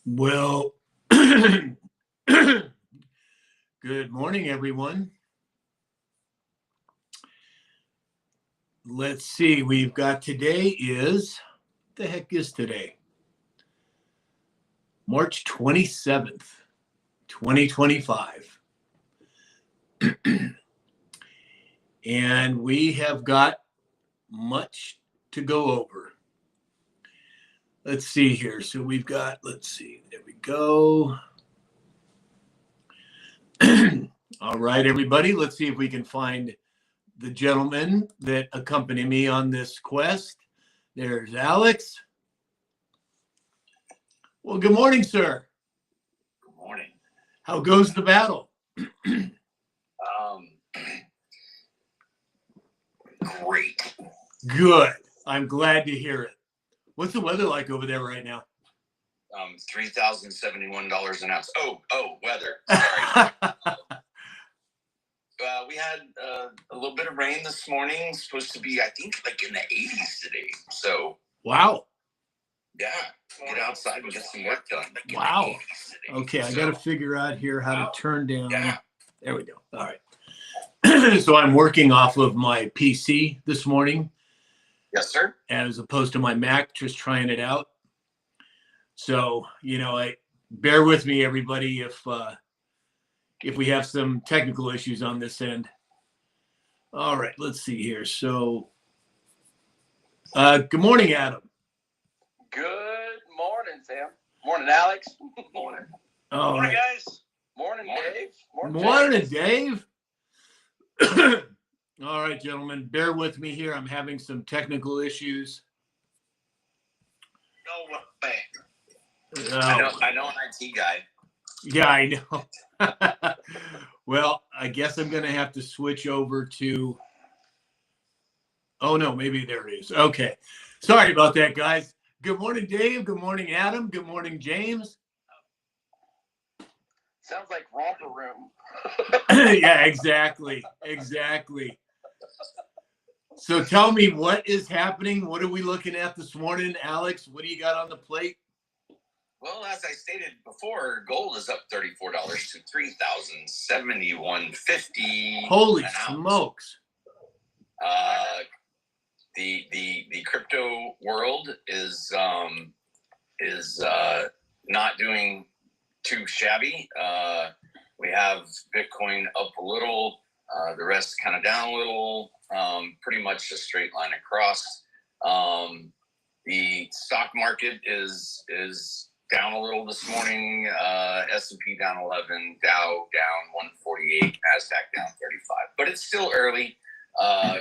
Well, good morning, everyone. Let's see, we've got today is, what the heck is today? March 27th, 2025. And we have got much to go over. Let's see here. So we've got, let's see, there we go. All right, everybody, let's see if we can find the gentlemen that accompany me on this quest. There's Alex. Well, good morning, sir. Good morning. How goes the battle? Great. Good. I'm glad to hear it. What's the weather like over there right now? $3,071 an ounce. Oh, weather. Sorry. We had a little bit of rain this morning. It's supposed to be, I think, like in the 80s today. So. Wow. Yeah. Get outside and get some work done. Like wow. Okay, I got to figure out here how to turn down. Yeah. There we go. All right. So I'm working off of my PC this morning. Yes, sir. As opposed to my Mac, just trying it out. So, bear with me, everybody, if we have some technical issues on this end. All right, let's see here. So, good morning, Adam. Good morning, Sam. Morning, Alex. Morning. All morning, right. guys. Morning, Dave. Morning, Dave. All right, gentlemen, bear with me here. I'm having some technical issues. No way. I know an IT guy. Yeah, I know. Well, I guess I'm going to have to switch over to. Oh, no, maybe there it is. Okay. Sorry about that, guys. Good morning, Dave. Good morning, Adam. Good morning, James. Sounds like romper room. Yeah, exactly. So tell me, what is happening? What are we looking at this morning, Alex? What do you got on the plate? Well, as I stated before, gold is up $34 to $3,071.50. Holy smokes! The crypto world is not doing too shabby. We have Bitcoin up a little, the rest kind of down a little. Pretty much a straight line across. The stock market is down a little this morning. S&P down 11, Dow down 148, Nasdaq down 35. But it's still early.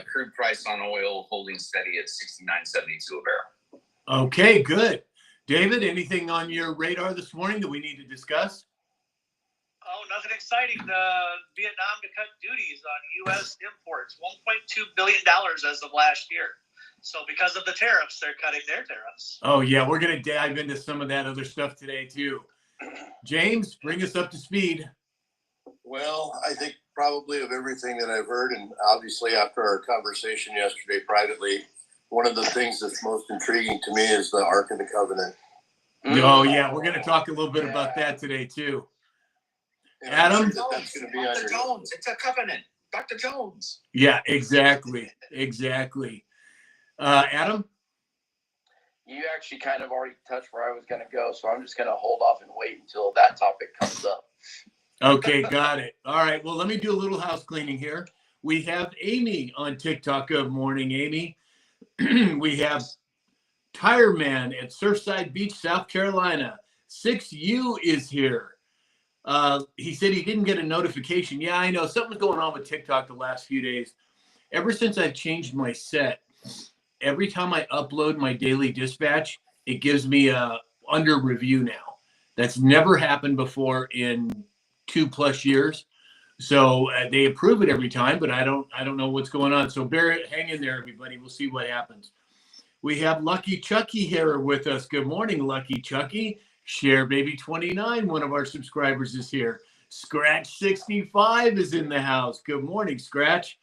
Crude price on oil holding steady at $69.72 a barrel. Okay, good. David, anything on your radar this morning that we need to discuss? Oh, nothing exciting. Vietnam to cut duties on U.S. imports, $1.2 billion as of last year. So because of the tariffs, they're cutting their tariffs. Oh, yeah. We're going to dive into some of that other stuff today, too. James, bring us up to speed. Well, I think probably of everything that I've heard, and obviously after our conversation yesterday privately, one of the things that's most intriguing to me is the Ark of the Covenant. Oh, yeah. We're going to talk a little bit about that today, too. And Adam? sure that's going to be on Dr. Jones, it's a covenant. Dr. Jones. Yeah, exactly. Adam? You actually kind of already touched where I was going to go, so I'm just going to hold off and wait until that topic comes up. Okay, got it. All right. Well, let me do a little house cleaning here. We have Amy on TikTok. Good morning, Amy. We have Tire Man at Surfside Beach, South Carolina. 6U is here. He said he didn't get a notification. Yeah, I know. Something's going on with TikTok the last few days. Ever since I've changed my set, every time I upload my daily dispatch, it gives me a under review now. That's never happened before in 2+ years. So they approve it every time, but I don't know what's going on. So hang in there, everybody. We'll see what happens. We have Lucky Chucky here with us. Good morning, Lucky Chucky. Share Baby 29, one of our subscribers, is here. Scratch 65 is in the house. Good morning, Scratch.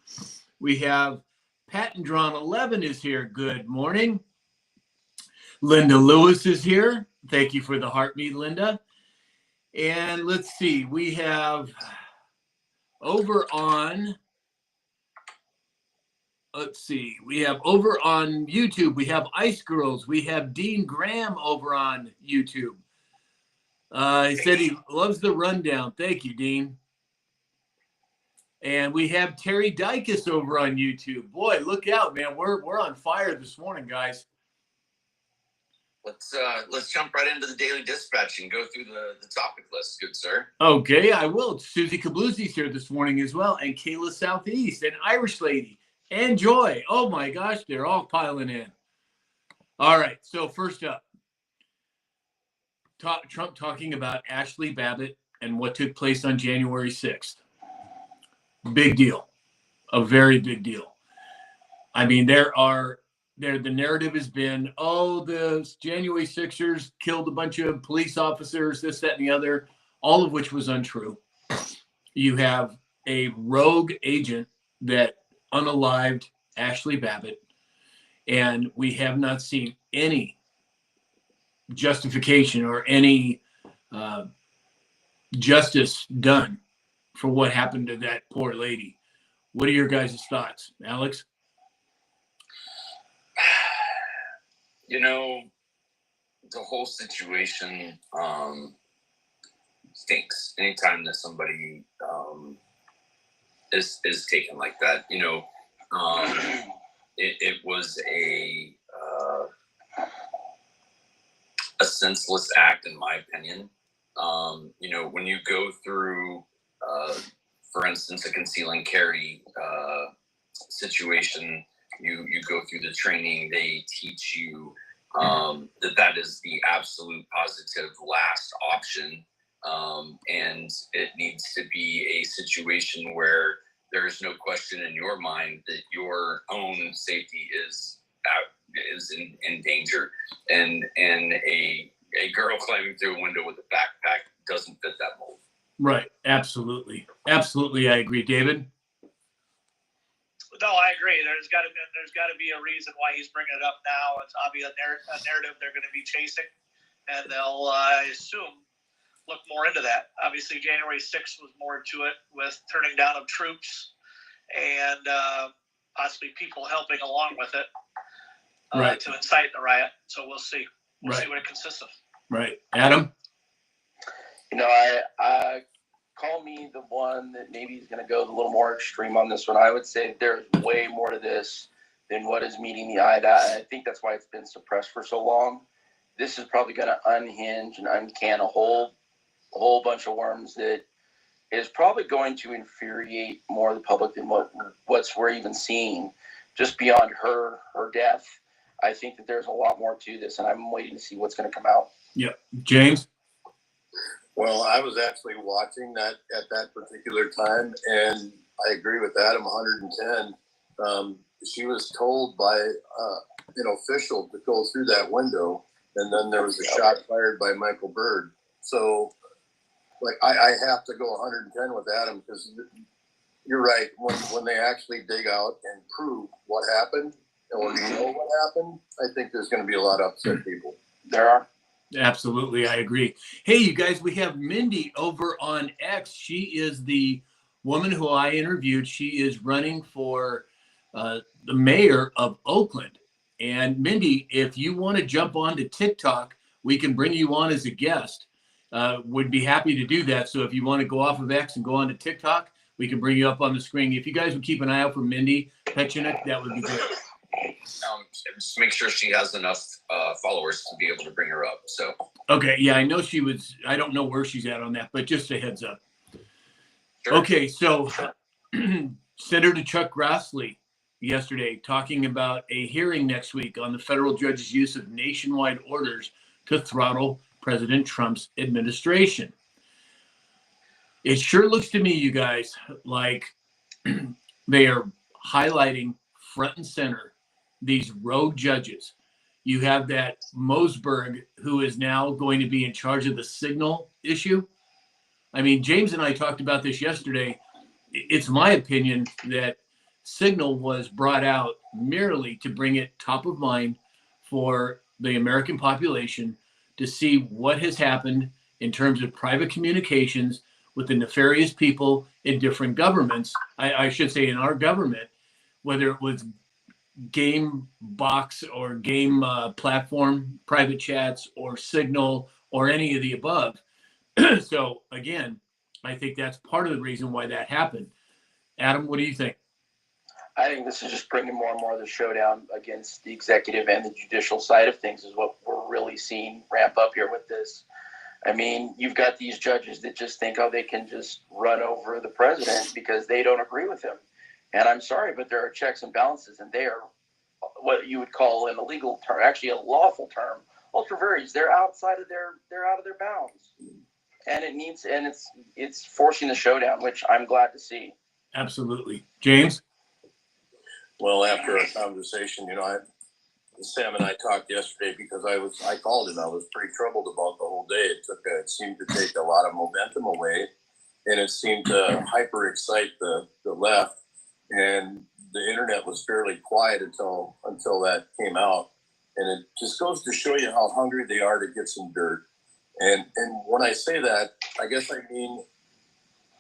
We have Patton Drawn 11 is here. Good morning. Linda Lewis is here. Thank you for the heartbeat, Linda. And let's see, we have over on, we have over on YouTube, we have Ice Girls. We have Dean Graham over on YouTube. He said he loves the rundown. Thank you, Dean. And we have Terry Dykes over on YouTube. Boy, look out, man. We're on fire this morning, guys. Let's jump right into the Daily Dispatch and go through the topic list, good sir. Okay, I will. Susie Kabluzzi's here this morning as well, and Kayla Southeast, and Irish Lady, and Joy. Oh my gosh, they're all piling in. All right, so first up, Trump talking about Ashley Babbitt and what took place on January 6th. Big deal, a very big deal. I mean, the narrative has been, oh, the January 6ers killed a bunch of police officers, this, that, and the other, all of which was untrue. You have a rogue agent that unalived Ashley Babbitt, and we have not seen any justification or any justice done for what happened to that poor lady. What are your guys' thoughts, Alex? You know, the whole situation stinks. Anytime that somebody is taken like that, you know, it was a senseless act, in my opinion. You know, when you go through, for instance, a conceal and carry situation, you go through the training, they teach you that is the absolute positive last option. And it needs to be a situation where there is no question in your mind that your own safety is in danger. And a girl climbing through a window with a backpack doesn't fit that mold. Right. Absolutely. Absolutely. I agree. David? No, I agree. There's got to be a reason why he's bringing it up now. It's obviously a narrative they're going to be chasing, and they'll, I assume, look more into that. Obviously, January 6th was more to it, with turning down of troops and possibly people helping along with it Right. to incite the riot. So we'll see. We'll Right. see what it consists of. Right. Adam? You know, I call me the one that maybe is going to go a little more extreme on this one. I would say there's way more to this than what is meeting the eye. I think that's why it's been suppressed for so long. This is probably going to unhinge and uncan a whole bunch of worms that is probably going to infuriate more of the public than what's we're even seeing. Just beyond her death, I think that there's a lot more to this, and I'm waiting to see what's going to come out. Yep. James? Well, I was actually watching that at that particular time, and I agree with Adam 110. She was told by an official to go through that window, and then there was a shot fired by Michael Byrd. So, like, I have to go 110 with Adam, because you're right. When they actually dig out and prove what happened or know what happened, I think there's going to be a lot of upset people. There are. Absolutely, I agree. Hey, you guys, we have Mindy over on X. She is the woman who I interviewed. She is running for the mayor of Oakland. And Mindy, if you want to jump on to TikTok, we can bring you on as a guest. Would be happy to do that. So if you want to go off of X and go on to TikTok, we can bring you up on the screen. If you guys would keep an eye out for Mindy Pechenik, that would be great. Just make sure she has enough followers to be able to bring her up. So Okay, yeah, I know she was. I don't know where she's at on that, but just a heads up. sure. Okay, so Senator Chuck Grassley yesterday talking about a hearing next week on the federal judge's use of nationwide orders to throttle President Trump's administration. It sure looks to me, you guys, like they are highlighting front and center these rogue judges. You have that Mosberg, who is now going to be in charge of the signal issue. I mean, James and I talked about this yesterday. It's my opinion that Signal was brought out merely to bring it top of mind for the American population to see what has happened in terms of private communications with the nefarious people in different governments. I should say in our government, whether it was game box or game platform, private chats, or Signal, or any of the above. So again, I think that's part of the reason why that happened. Adam, what do you think? I think this is just bringing more and more of the showdown against the executive and the judicial side of things is what we're really seeing ramp up here with this. I mean, you've got these judges that just think, oh, they can just run over the president because they don't agree with him. And I'm sorry, but there are checks and balances, and they are what you would call in a legal term, actually a lawful term, ultra vires. They're outside of they're out of their bounds. And it's forcing the showdown, which I'm glad to see. Absolutely. James? Well, after our conversation, Sam and I talked yesterday because I called him. I was pretty troubled about the whole day. It seemed to take a lot of momentum away, and it seemed to hyper excite the left. And the internet was fairly quiet until that came out. And it just goes to show you how hungry they are to get some dirt. And when I say that, I guess I mean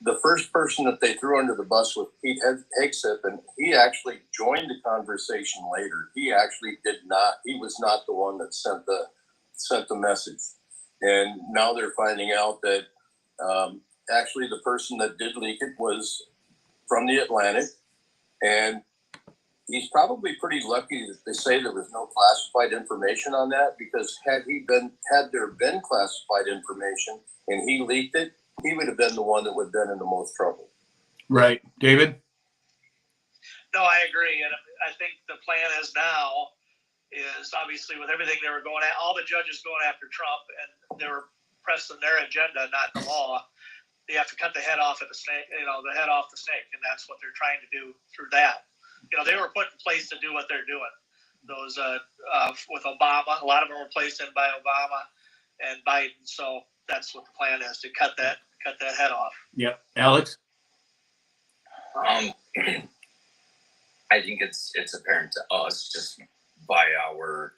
the first person that they threw under the bus was Pete Hegseth, and he actually joined the conversation later. He actually he was not the one that sent the message. And now they're finding out that actually the person that did leak it was from the Atlantic. And he's probably pretty lucky that they say there was no classified information on that, because had there been classified information and he leaked it, he would have been the one that would have been in the most trouble. Right. David? No, I agree. And I think the plan is now is obviously with everything they were going at, all the judges going after Trump, and they were pressing their agenda, not the law. You have to cut the head off of the snake, the head off the snake. And that's what they're trying to do through that. They were put in place to do what they're doing. Those with Obama, a lot of them were placed in by Obama and Biden. So that's what the plan is, to cut that head off. Yep. Alex? I think it's apparent to us just by our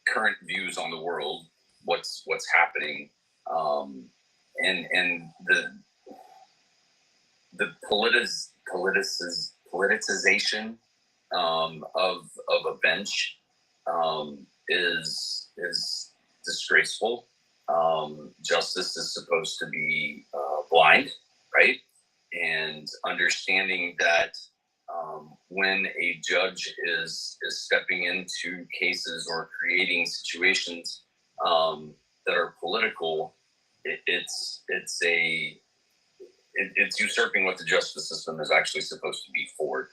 current views on the world, what's happening, and the politicization of a bench is disgraceful. Justice is supposed to be blind, right? And understanding that when a judge is stepping into cases or creating situations that are political, it's usurping what the justice system is actually supposed to be for.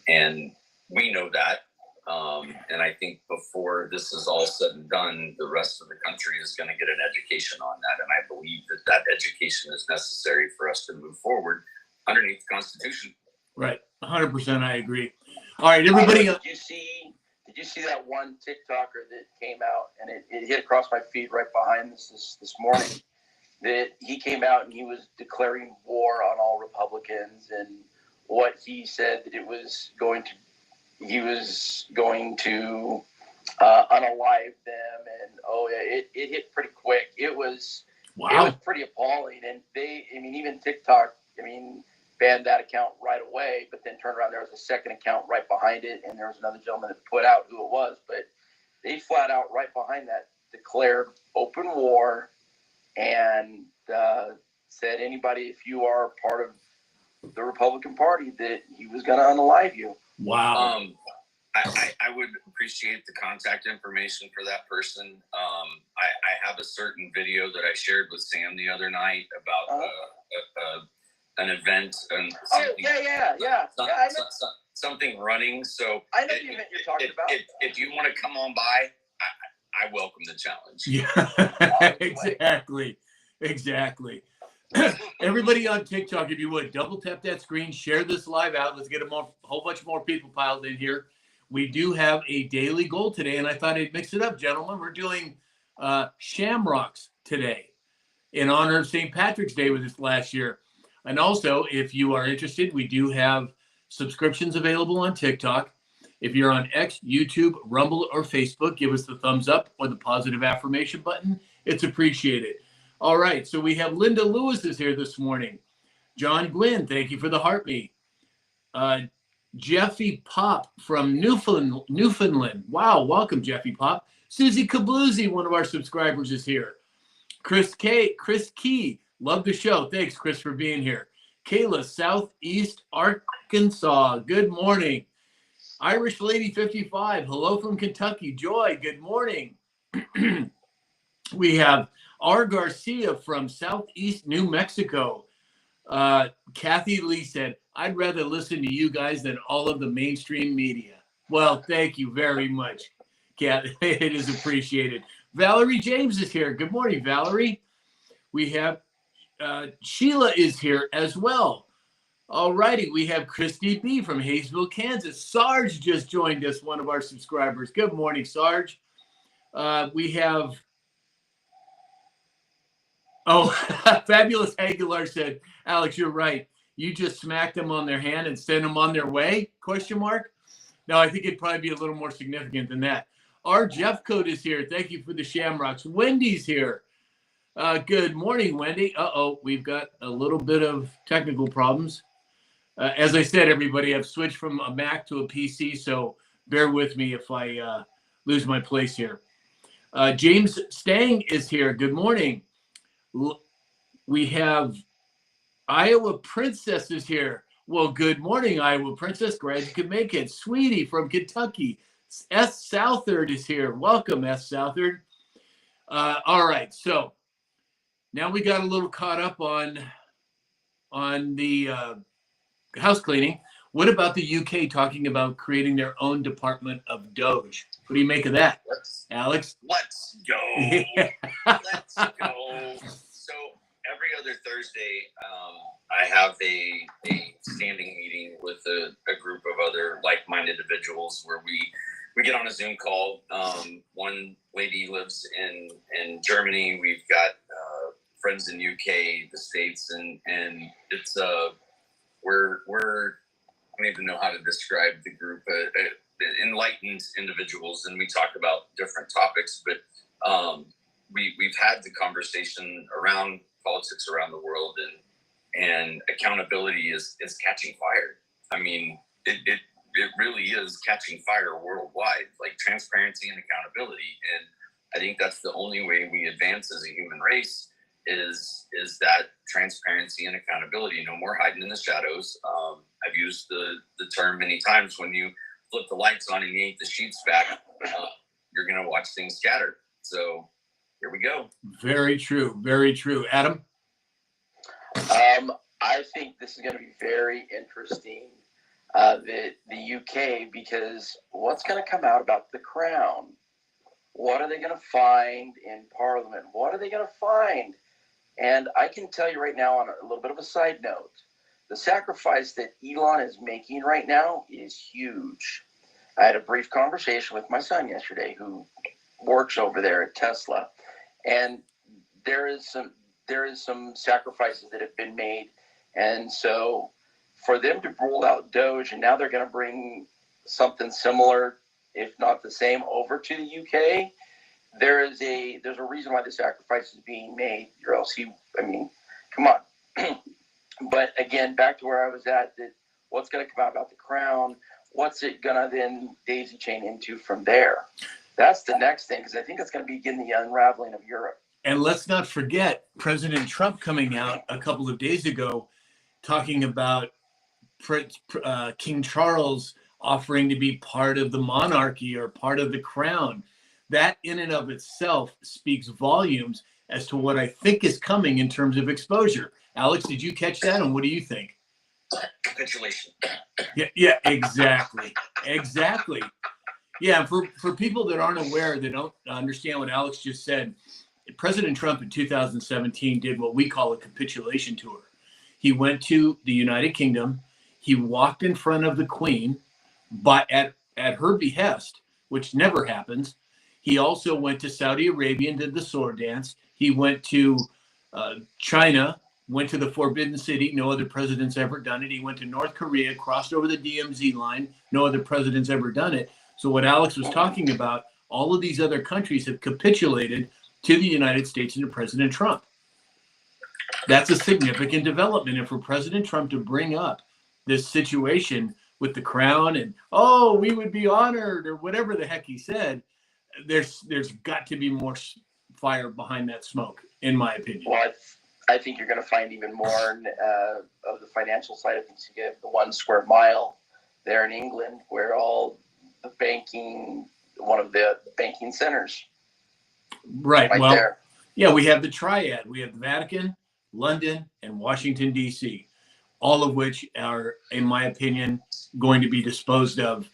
And we know that. And I think before this is all said and done, the rest of the country is going to get an education on that. And I believe that education is necessary for us to move forward underneath the Constitution. Right. 100%. I agree. All right, everybody. Did you see that one TikToker that came out, and it hit across my feed right behind this morning, that he came out and he was declaring war on all Republicans, and what he said that he was going to unalive them, and it hit pretty quick. It was pretty appalling, and even TikTok, banned that account right away, but then turned around, there was a second account right behind it, and there was another gentleman that put out who it was, but they flat out right behind that declared open war and said, anybody, if you are part of the Republican Party, that he was going to unalive you. Wow. I would appreciate the contact information for that person. I have a certain video that I shared with Sam the other night about an event and something running. So I know the event you're talking about. If you want to come on by, I welcome the challenge. Yeah, exactly. Everybody on TikTok, if you would, double tap that screen, share this live out. Let's get a whole bunch more people piled in here. We do have a daily goal today, and I thought I'd mix it up, gentlemen. We're doing shamrocks today in honor of St. Patrick's Day with this last year. And also, if you are interested, we do have subscriptions available on TikTok. If you're on X, YouTube, Rumble, or Facebook, give us the thumbs up or the positive affirmation button. It's appreciated. All right, so we have Linda Lewis is here this morning. John Gwynn, thank you for the heartbeat. Jeffy Pop from Newfoundland. Wow, welcome, Jeffy Pop. Susie Kabloozy, one of our subscribers, is here. Chris Key, love the show. Thanks, Chris, for being here. Kayla, Southeast Arkansas, good morning. Irish Lady 55, hello from Kentucky. Joy, good morning. We have R. Garcia from Southeast New Mexico. Kathy Lee said, I'd rather listen to you guys than all of the mainstream media. Well, thank you very much, Kat. It is appreciated. Valerie James is here. Good morning, Valerie. We have Sheila is here as well. All righty. We have Christy B from Hayesville, Kansas. Sarge just joined us, one of our subscribers. Good morning, Sarge. We have, Fabulous Aguilar said, Alex, you're right. You just smack them on their hand and send them on their way? ? No, I think it'd probably be a little more significant than that. Our Jeff Code is here. Thank you for the shamrocks. Wendy's here. Good morning, Wendy. We've got a little bit of technical problems. As I said, everybody, I've switched from a Mac to a PC, so bear with me if I lose my place here. James Stang is here. Good morning. We have Iowa Princess is here. Well, good morning, Iowa Princess. Glad you could make it. Sweetie from Kentucky. S. Southard is here. Welcome, S. Southard. All right, so now we got a little caught up on the house cleaning. What about the UK talking about creating their own department of Doge? What do you make of that, Alex? Let's go. Let's go. So every other Thursday, I have a standing meeting with a group of other like-minded individuals where we get on a Zoom call. One lady lives in Germany. We've got friends in UK, the States, and it's we're I don't even know how to describe the group. Enlightened individuals, and we talk about different topics. But we've had the conversation around politics around the world, and accountability is catching fire. I mean, it really is catching fire worldwide, like transparency and accountability. And I think that's the only way we advance as a human race is that transparency and accountability. No more hiding in the shadows. I've used the term many times. When you flip the lights on and yank the sheets back, you're going to watch things scatter. So here we go. Very true. Very true. Adam? I think this is going to be very interesting, the UK, because what's going to come out about the Crown? What are they going to find in Parliament? What are they going to find? And I can tell you right now, on a little bit of a side note, the sacrifice that Elon is making right now is huge. I had a brief conversation with my son yesterday, who works over there at Tesla, and there is some sacrifices that have been made. And so for them to roll out Doge, and now they're going to bring something similar, if not the same, over to the UK, there's a reason why the sacrifice is being made, or else come on. But again, back to where I was at, that what's going to come out about the Crown, what's it going to then daisy chain into from there? That's the next thing, because I think it's going to begin the unraveling of Europe. And let's not forget President Trump coming out a couple of days ago talking about King Charles offering to be part of the monarchy or part of the crown. That in and of itself speaks volumes as to what I think is coming in terms of exposure. Alex, did you catch that? And what do you think? Capitulation. Yeah, exactly. Exactly. Yeah, for people that aren't aware, that don't understand what Alex just said, President Trump in 2017 did what we call a capitulation tour. He went to the United Kingdom. He walked in front of the Queen, but at her behest, which never happens. He also went to Saudi Arabia and did the sword dance. He went to China, went to the Forbidden City. No other president's ever done it. He went to North Korea, crossed over the DMZ line. No other president's ever done it. So what Alex was talking about, all of these other countries have capitulated to the United States and to President Trump. That's a significant development. And for President Trump to bring up this situation with the crown and, oh, we would be honored, or whatever the heck he said, there's got to be more fire behind that smoke, in my opinion. Well, I think you're going to find even more of the financial side of things. You get the 1 square mile there in England, where all the banking, one of the banking centers. Right. Well, there. Yeah, we have the triad. We have the Vatican, London, and Washington, D.C., all of which are, in my opinion, going to be disposed of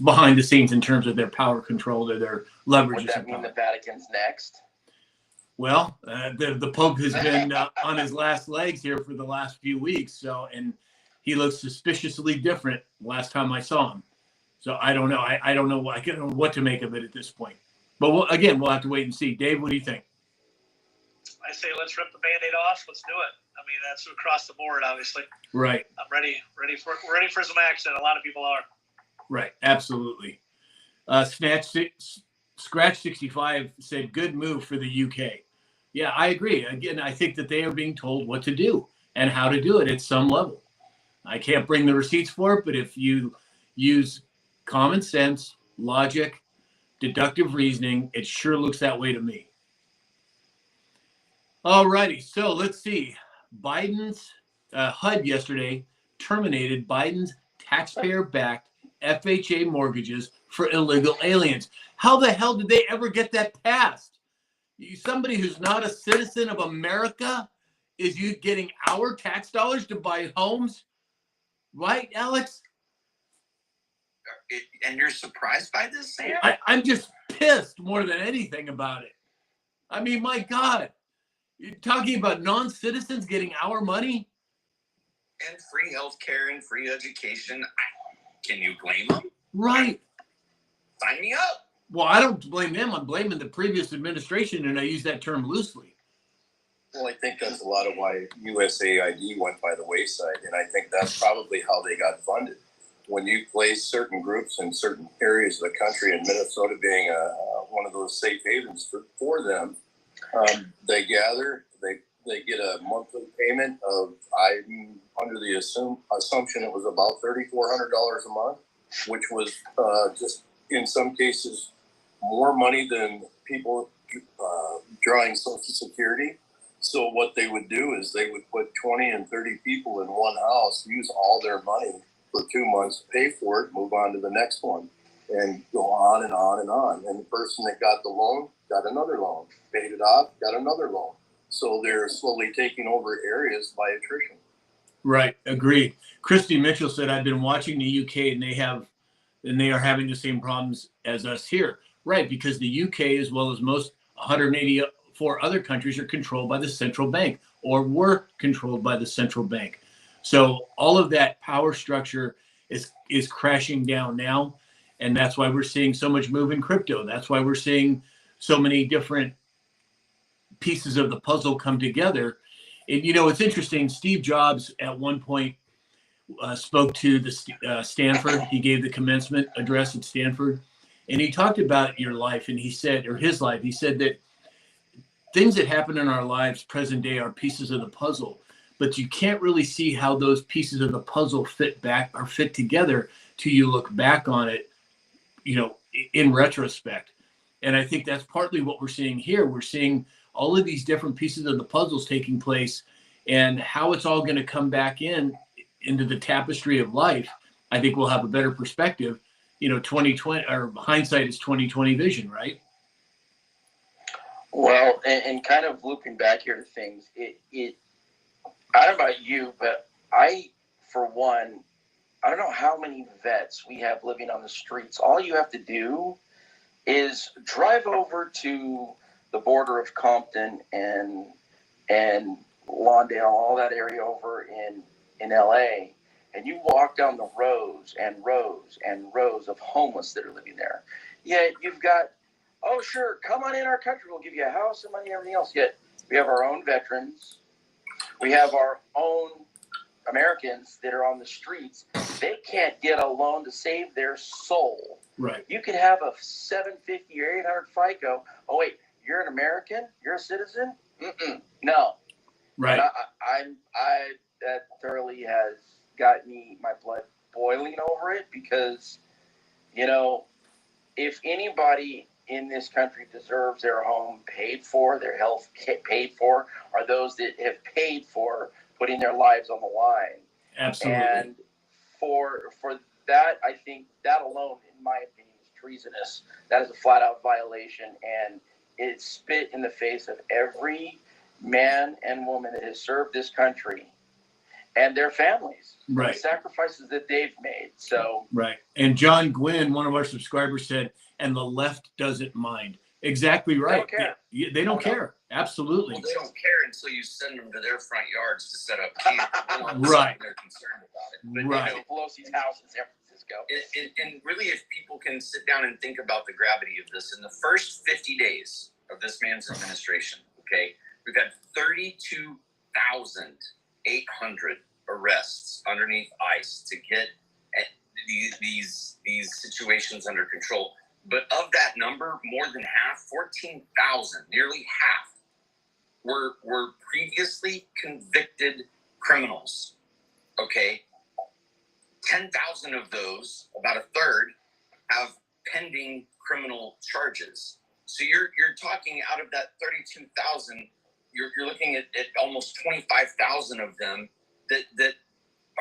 behind the scenes in terms of their power control or their leverage. Would that mean the Vatican's next? Well, the Pope has been on his last legs here for the last few weeks, and he looks suspiciously different last time I saw him. So I don't know. I don't know what to make of it at this point. But we'll have to wait and see. Dave, what do you think? I say let's rip the Band-Aid off. Let's do it. I mean, that's across the board, obviously. Right. I'm ready for some action. A lot of people are. Right. Absolutely. Scratch 65 said, good move for the UK. Yeah, I agree. Again, I think that they are being told what to do and how to do it at some level. I can't bring the receipts for it, but if you use common sense, logic, deductive reasoning, it sure looks that way to me. All righty, so let's see. Biden's HUD yesterday terminated Biden's taxpayer-backed FHA mortgages for illegal aliens. How the hell did they ever get that passed? Somebody who's not a citizen of America is you getting our tax dollars to buy homes? Right, Alex? And you're surprised by this, Sam? I'm just pissed more than anything about it. I mean, my God. You're talking about non-citizens getting our money? And free healthcare and free education. Can you blame them? Right. Sign me up. Well, I don't blame them. I'm blaming the previous administration, and I use that term loosely. Well, I think that's a lot of why USAID went by the wayside, and I think that's probably how they got funded. When you place certain groups in certain areas of the country, and Minnesota being one of those safe havens for them, they gather, they get a monthly payment of, I'm under the assumption it was about $3,400 a month, which was just in some cases more money than people drawing Social Security. So what they would do is they would put 20 and 30 people in one house, use all their money for 2 months, pay for it, move on to the next one, and go on and on and on. And the person that got the loan got another loan, paid it off, got another loan. So they're slowly taking over areas by attrition. Right, agreed. Christy Mitchell said, I've been watching the UK and they are having the same problems as us here. Right, because the UK, as well as most 184 other countries, are controlled by the central bank or were controlled by the central bank. So all of that power structure is crashing down now. And that's why we're seeing so much move in crypto. That's why we're seeing so many different pieces of the puzzle come together. And, it's interesting. Steve Jobs at one point spoke to the Stanford. He gave the commencement address at Stanford. And he talked about your life. And he said, or his life, he said that things that happen in our lives present day are pieces of the puzzle. But you can't really see how those pieces of the puzzle fit together till you look back on it, in retrospect. And I think that's partly what we're seeing here. We're seeing all of these different pieces of the puzzles taking place, and how it's all going to come back into the tapestry of life. I think we'll have a better perspective. 2020, or hindsight is 2020 vision, right? Well, and kind of looping back here to things, I don't know about you, but for one, I don't know how many vets we have living on the streets. All you have to do is drive over to the border of Compton and Lawndale, all that area over in LA, and you walk down the rows and rows and rows of homeless that are living there. Yet you've got, oh sure, come on in our country, we'll give you a house and money and everything else. Yet we have our own veterans We have our own Americans that are on the streets. They can't get a loan to save their soul. Right. You could have a 750 or 800 FICO. Oh wait, you're an American? You're a citizen? No. Right. And that thoroughly has got me, my blood boiling over it, because, you know, if anybody in this country deserves their home paid for, their health paid for, are those that have paid for putting their lives on the line. Absolutely. And for that, I think that alone, in my opinion, is treasonous. That is a flat out violation, and it spit in the face of every man and woman that has served this country and their families, Right. the sacrifices that they've made. So right. And John Gwynn, one of our subscribers, said, and the left doesn't mind. Exactly right. don't care. They don't care. Absolutely. Well, they don't care until you send them to their front yards to set up camp. Then all of a sudden Right. They're concerned about it. But, Right. you know, Pelosi's house in San Francisco. and really, if people can sit down and think about the gravity of this, in the first 50 days of this man's administration, okay, we've had 32,800 arrests underneath ICE to get these situations under control. But of that number, more than half, 14,000, nearly half, were previously convicted criminals. Okay, 10,000 of those, about a third, have pending criminal charges. So you're talking out of that 32,000, you're looking at almost 25,000 of them that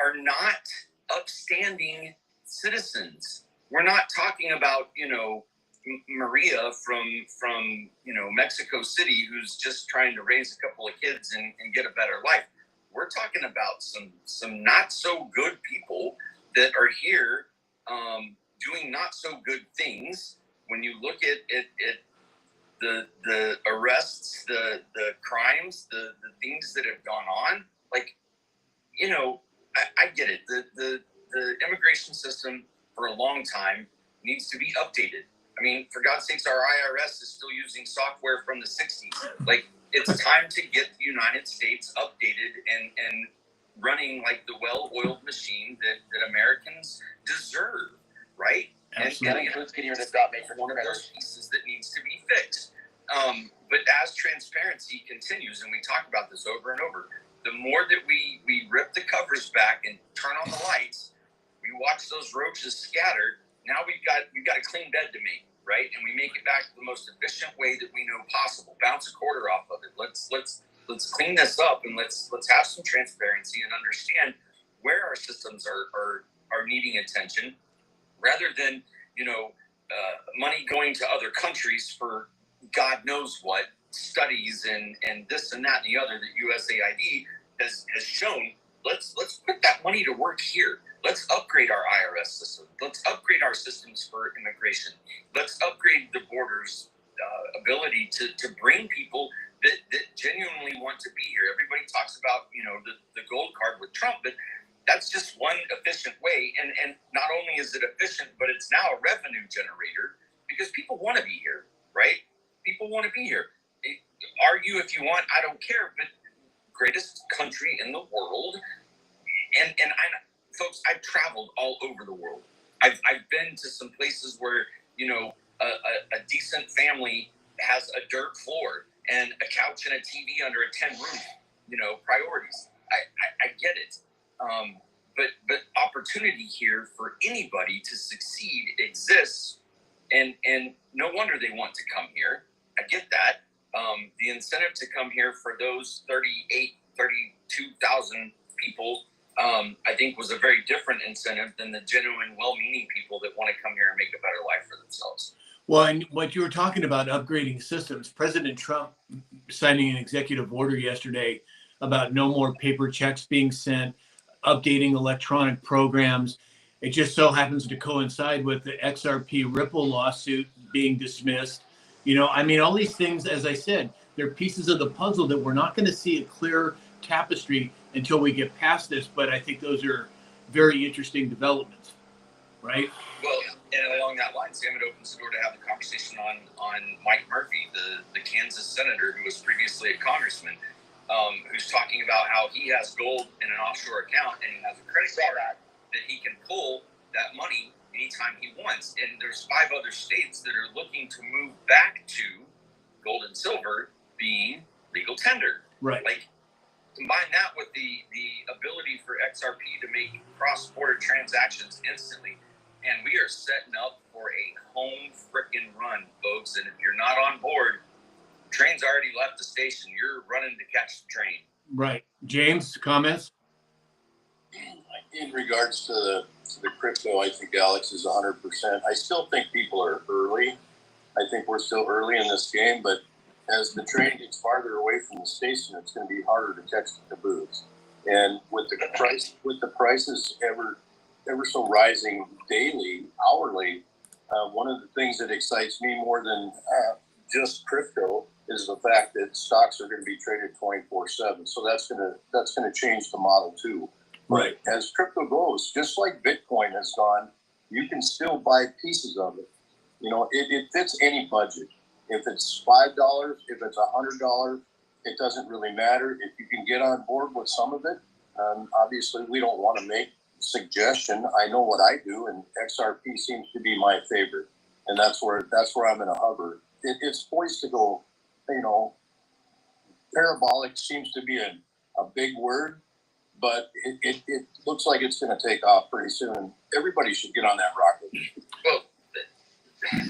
are not upstanding citizens. We're not talking about, you know, Maria from you know, Mexico City, who's just trying to raise a couple of kids and get a better life. We're talking about some not so good people that are here doing not so good things. When you look at the arrests, the crimes, the things that have gone on, like, you know, I get it. The immigration system for a long time needs to be updated. I mean, for God's sakes, our IRS is still using software from the 60s. Like, it's time to get the United States updated and running like the well-oiled machine that Americans deserve, right? Absolutely. And includes getting rid of dot maker one of those pieces that needs to be fixed. But as transparency continues, and we talk about this over and over, the more that we rip the covers back and turn on the lights, we watch those roaches scatter. Now we've got a clean bed to make, right? And we make it back the most efficient way that we know possible. Bounce a quarter off of it. Let's clean this up, and let's have some transparency and understand where our systems are needing attention, rather than, you know, money going to other countries for God knows what studies and this and that and the other that USAID has shown. Let's put that money to work here. Let's upgrade our IRS system. Let's upgrade our systems for immigration. Let's upgrade the borders ability to bring people that genuinely want to be here. Everybody talks about, you know, the gold card with Trump, but that's just one efficient way. And not only is it efficient, but it's now a revenue generator, because people want to be here, right? People want to be here. Argue if you want, I don't care, but greatest country in the world. And folks, I've traveled all over the world. I've been to some places where, you know, a decent family has a dirt floor and a couch and a TV under a tin roof. You know, priorities. I get it. But opportunity here for anybody to succeed exists, and no wonder they want to come here. I get that. The incentive to come here for those 32,000 people, I think, was a very different incentive than the genuine, well-meaning people that want to come here and make a better life for themselves. Well, and what you were talking about, upgrading systems, President Trump signing an executive order yesterday about no more paper checks being sent, updating electronic programs. It just so happens to coincide with the XRP Ripple lawsuit being dismissed. You know, I mean, all these things, as I said, they're pieces of the puzzle that we're not going to see a clear tapestry until we get past this. But I think those are very interesting developments, right? Well, and along that line, Sam, it opens the door to have the conversation on Mike Murphy, the Kansas senator who was previously a congressman. who's talking about how he has gold in an offshore account and he has a credit card that he can pull that money anytime he wants. And there's 5 other states that are looking to move back to gold and silver being legal tender. Right. Like, combine that with the ability for XRP to make cross-border transactions instantly, and we are setting up for a home frickin' run, folks. And if you're not on board, train's already left the station. You're running to catch the train. Right. James, comments? In regards to the crypto, I think Alex is 100%. I still think people are early. I think we're still early in this game, but as the train gets farther away from the station, it's going to be harder to catch the caboose. And with the prices ever so rising daily, hourly, one of the things that excites me more than just crypto is the fact that stocks are going to be traded 24/7. So that's going to change the model too. Right. As crypto goes, just like Bitcoin has gone, you can still buy pieces of it. You know, it fits any budget. If it's $5, if it's $100, it doesn't really matter. If you can get on board with some of it, obviously we don't want to make suggestion. I know what I do, and XRP seems to be my favorite, and that's where I'm going to hover. It's poised to go. You know, parabolic seems to be a big word, but it looks like it's going to take off pretty soon. Everybody should get on that rocket. Well,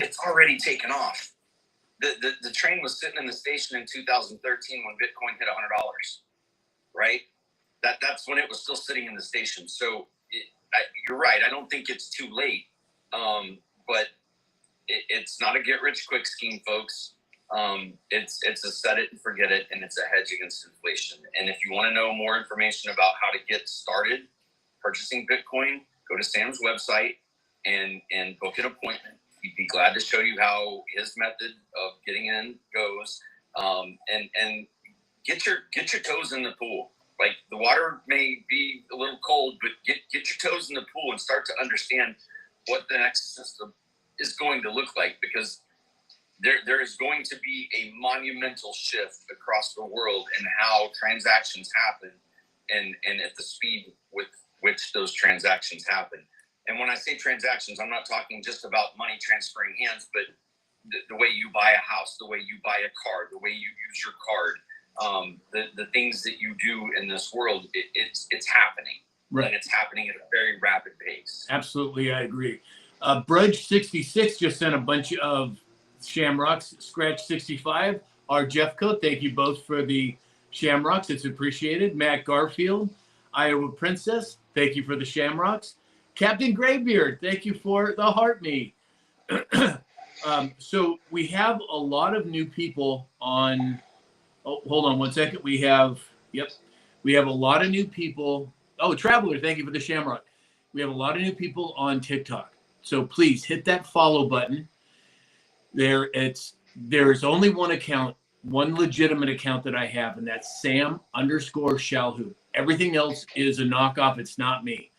it's already taken off. The train was sitting in the station in 2013 when Bitcoin hit $100, right? That's when it was still sitting in the station. So you're right. I don't think it's too late, but it's not a get-rich-quick scheme, folks. It's a set it and forget it, and it's a hedge against inflation. And if you want to know more information about how to get started purchasing Bitcoin, go to Sam's website and book an appointment. He'd be glad to show you how his method of getting in goes, and get your toes in the pool. Like, the water may be a little cold, but get your toes in the pool and start to understand what the next system is going to look like, because there is going to be a monumental shift across the world in how transactions happen and at the speed with which those transactions happen. And when I say transactions, I'm not talking just about money transferring hands, but the way you buy a house, the way you buy a car, the way you use your card, the things that you do in this world, it's happening. Right. And it's happening at a very rapid pace. Absolutely, I agree. Brudge66 just sent a bunch of Shamrocks. Scratch 65, our Jeffco, thank you both for the Shamrocks. It's appreciated. Matt Garfield, Iowa Princess, thank you for the Shamrocks. Captain Graybeard, thank you for the heart me. So we have a lot of new people on. Oh, hold on one second. We have a lot of new people. Oh, Traveler, thank you for the Shamrock. We have a lot of new people on TikTok. So please hit that follow button. There's only one account, one legitimate account that I have, and that's Sam_Shalhoub. Everything else is a knockoff. It's not me.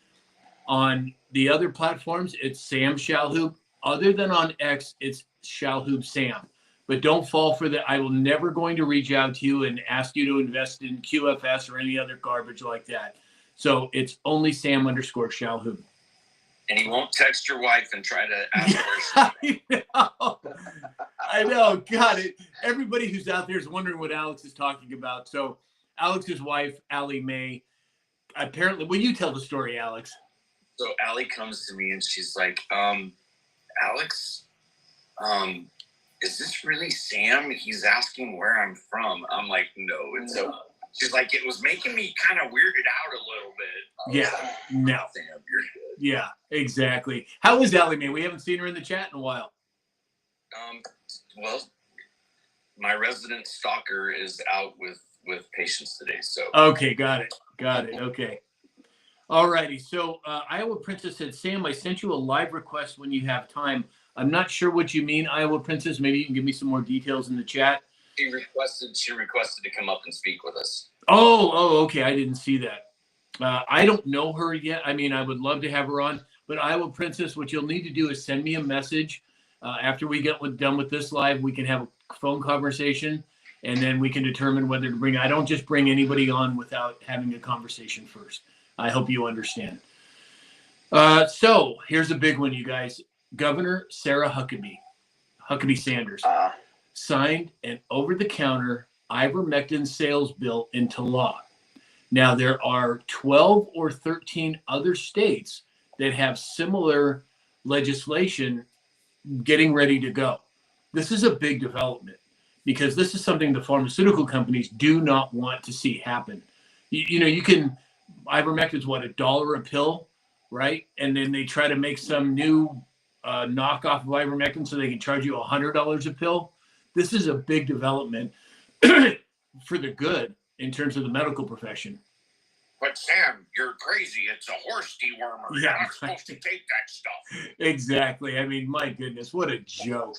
On the other platforms, it's Sam Shalhoub. Other than on X, it's Shalhoub Sam. But don't fall for that. I will never going to reach out to you and ask you to invest in QFS or any other garbage like that. So it's only Sam_Shalhoub. And he won't text your wife and try to ask her. I know. God, everybody who's out there is wondering what Alex is talking about. So Alex's wife, Allie Mae, apparently, will you tell the story, Alex? So Allie comes to me and she's like, Alex, is this really Sam? He's asking where I'm from. I'm like, no. And so she's like, it was making me kind of weirded out a little bit. Yeah, no. Sam, you're good. Yeah, exactly. How is Allie Mae? We haven't seen her in the chat in a while. Well, my resident stalker is out with patients today. So Okay, got it. Okay. All righty. So Iowa Princess said, Sam, I sent you a live request when you have time. I'm not sure what you mean, Iowa Princess. Maybe you can give me some more details in the chat. She requested to come up and speak with us. Oh, okay. I didn't see that. I don't know her yet. I mean, I would love to have her on, but Iowa Princess, what you'll need to do is send me a message. After we get done with this live, we can have a phone conversation. and then we can determine whether to bring. I don't just bring anybody on without having a conversation first. I hope you understand. So here's a big one, you guys. Governor Sarah Huckabee Sanders, signed an over-the-counter ivermectin sales bill into law. Now, there are 12 or 13 other states that have similar legislation getting ready to go. This is a big development because this is something the pharmaceutical companies do not want to see happen. You can, ivermectin's what, $1 a pill, right? And then they try to make some new knockoff of ivermectin so they can charge you $100 a pill. This is a big development for the good in terms of the medical profession. But Sam, you're crazy. It's a horse dewormer. Yeah, You're not supposed to take that stuff. Exactly. I mean, my goodness, what a joke.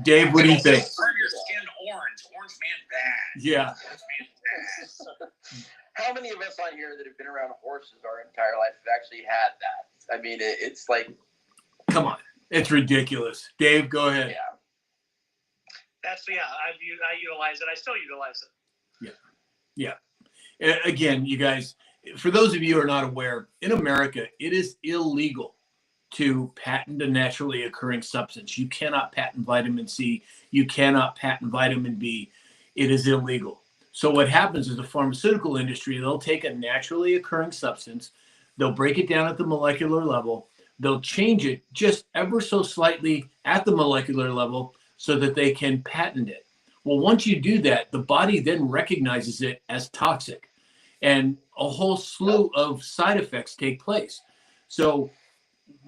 Dave, what do you think? Turn your skin orange. Orange man bad. Yeah. Orange man bad. How many of us on here that have been around horses our entire life have actually had that? I mean, it's like, Come on. It's ridiculous. Dave, go ahead. yeah. I utilize it. I still utilize it. Yeah. Again, you guys, for those of you who are not aware, in America, it is illegal to patent a naturally occurring substance. You cannot patent vitamin C. You cannot patent vitamin B. It is illegal. So what happens is the pharmaceutical industry, they'll take a naturally occurring substance, they'll break it down at the molecular level, they'll change it just ever so slightly at the molecular level so that they can patent it. Well, once you do that, the body then recognizes it as toxic, and a whole slew of side effects take place. So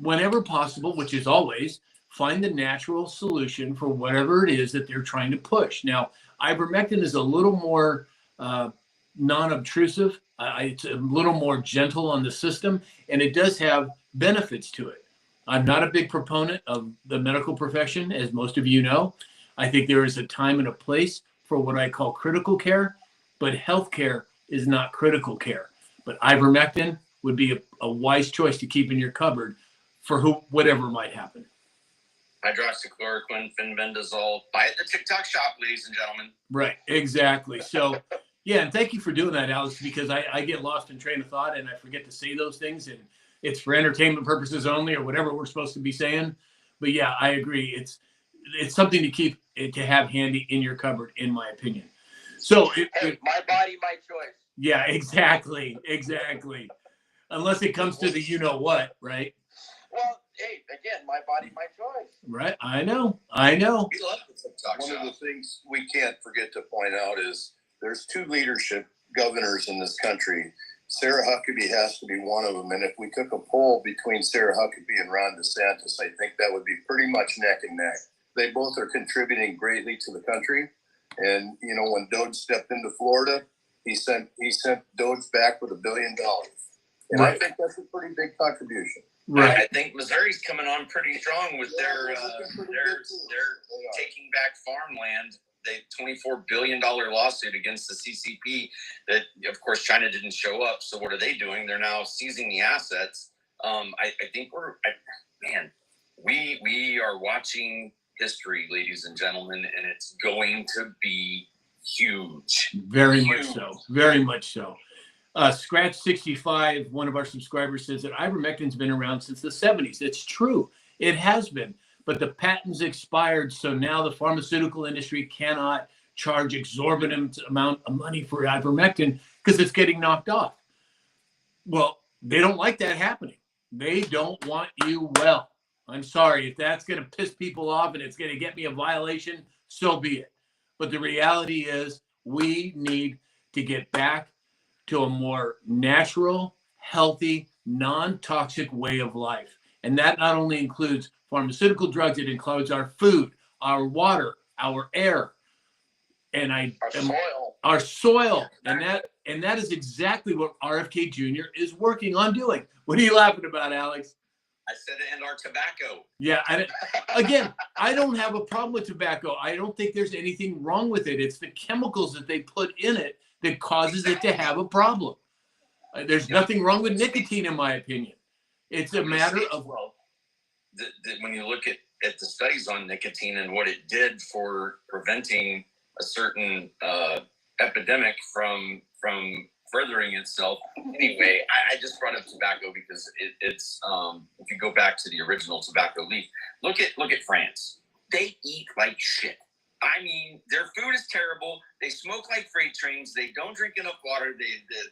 whenever possible, which is always, find the natural solution for whatever it is that they're trying to push. Now, ivermectin is a little more non-obtrusive. It's a little more gentle on the system, and it does have benefits to it. I'm not a big proponent of the medical profession, as most of you know. I think there is a time and a place for what I call critical care, but healthcare is not critical care. But ivermectin would be a wise choice to keep in your cupboard for whatever might happen. Hydroxychloroquine, fenbendazole. Buy it at the TikTok shop, ladies and gentlemen. Right, exactly. So, yeah, and thank you for doing that, Alex, because I get lost in train of thought and I forget to say those things, and it's for entertainment purposes only or whatever we're supposed to be saying. But yeah, I agree. It's something to keep to have handy in your cupboard, in my opinion. So, My body, my choice. yeah, exactly. Unless it comes to the you know what, right? Well, hey, again, my body, my choice. Right. I know. We love the TikTok One shop. of the things we can't forget to point out is there's two leadership governors in this country. Sarah Huckabee has to be one of them. And if we took a poll between Sarah Huckabee and Ron DeSantis, I think that would be pretty much neck and neck. They both are contributing greatly to the country. And, you know, when Doge stepped into Florida, he sent Doge back with $1 billion. And Right. I think that's a pretty big contribution. Right. I think Missouri's coming on pretty strong with their taking back farmland. They $24 billion lawsuit against the CCP that, of course, China didn't show up. So what are they doing? They're now seizing the assets. I think we are watching history, ladies and gentlemen, and it's going to be huge. Very much so. Very much so. Scratch 65, one of our subscribers, says that ivermectin's been around since the 70s. It's true. It has been. But the patent's expired, so now the pharmaceutical industry cannot charge exorbitant amount of money for ivermectin because it's getting knocked off. Well, they don't like that happening. They don't want you well. I'm sorry. If that's going to piss people off and it's going to get me a violation, so be it. But the reality is we need to get back to a more natural, healthy, non-toxic way of life. And that not only includes pharmaceutical drugs, it includes our food, our water, our air, and our soil. And that is exactly what RFK Jr. is working on doing. What are you laughing about, Alex? I said, and our tobacco. Yeah. Again, I don't have a problem with tobacco. I don't think there's anything wrong with it. It's the chemicals that they put in it that causes it to have a problem. There's nothing wrong with nicotine, in my opinion. It's a matter of when you look at the studies on nicotine and what it did for preventing certain epidemic from furthering itself. Anyway, I just brought up tobacco because it's if you go back to the original tobacco leaf, look at France. They eat like shit. I mean, their food is terrible. They smoke like freight trains. They don't drink enough water.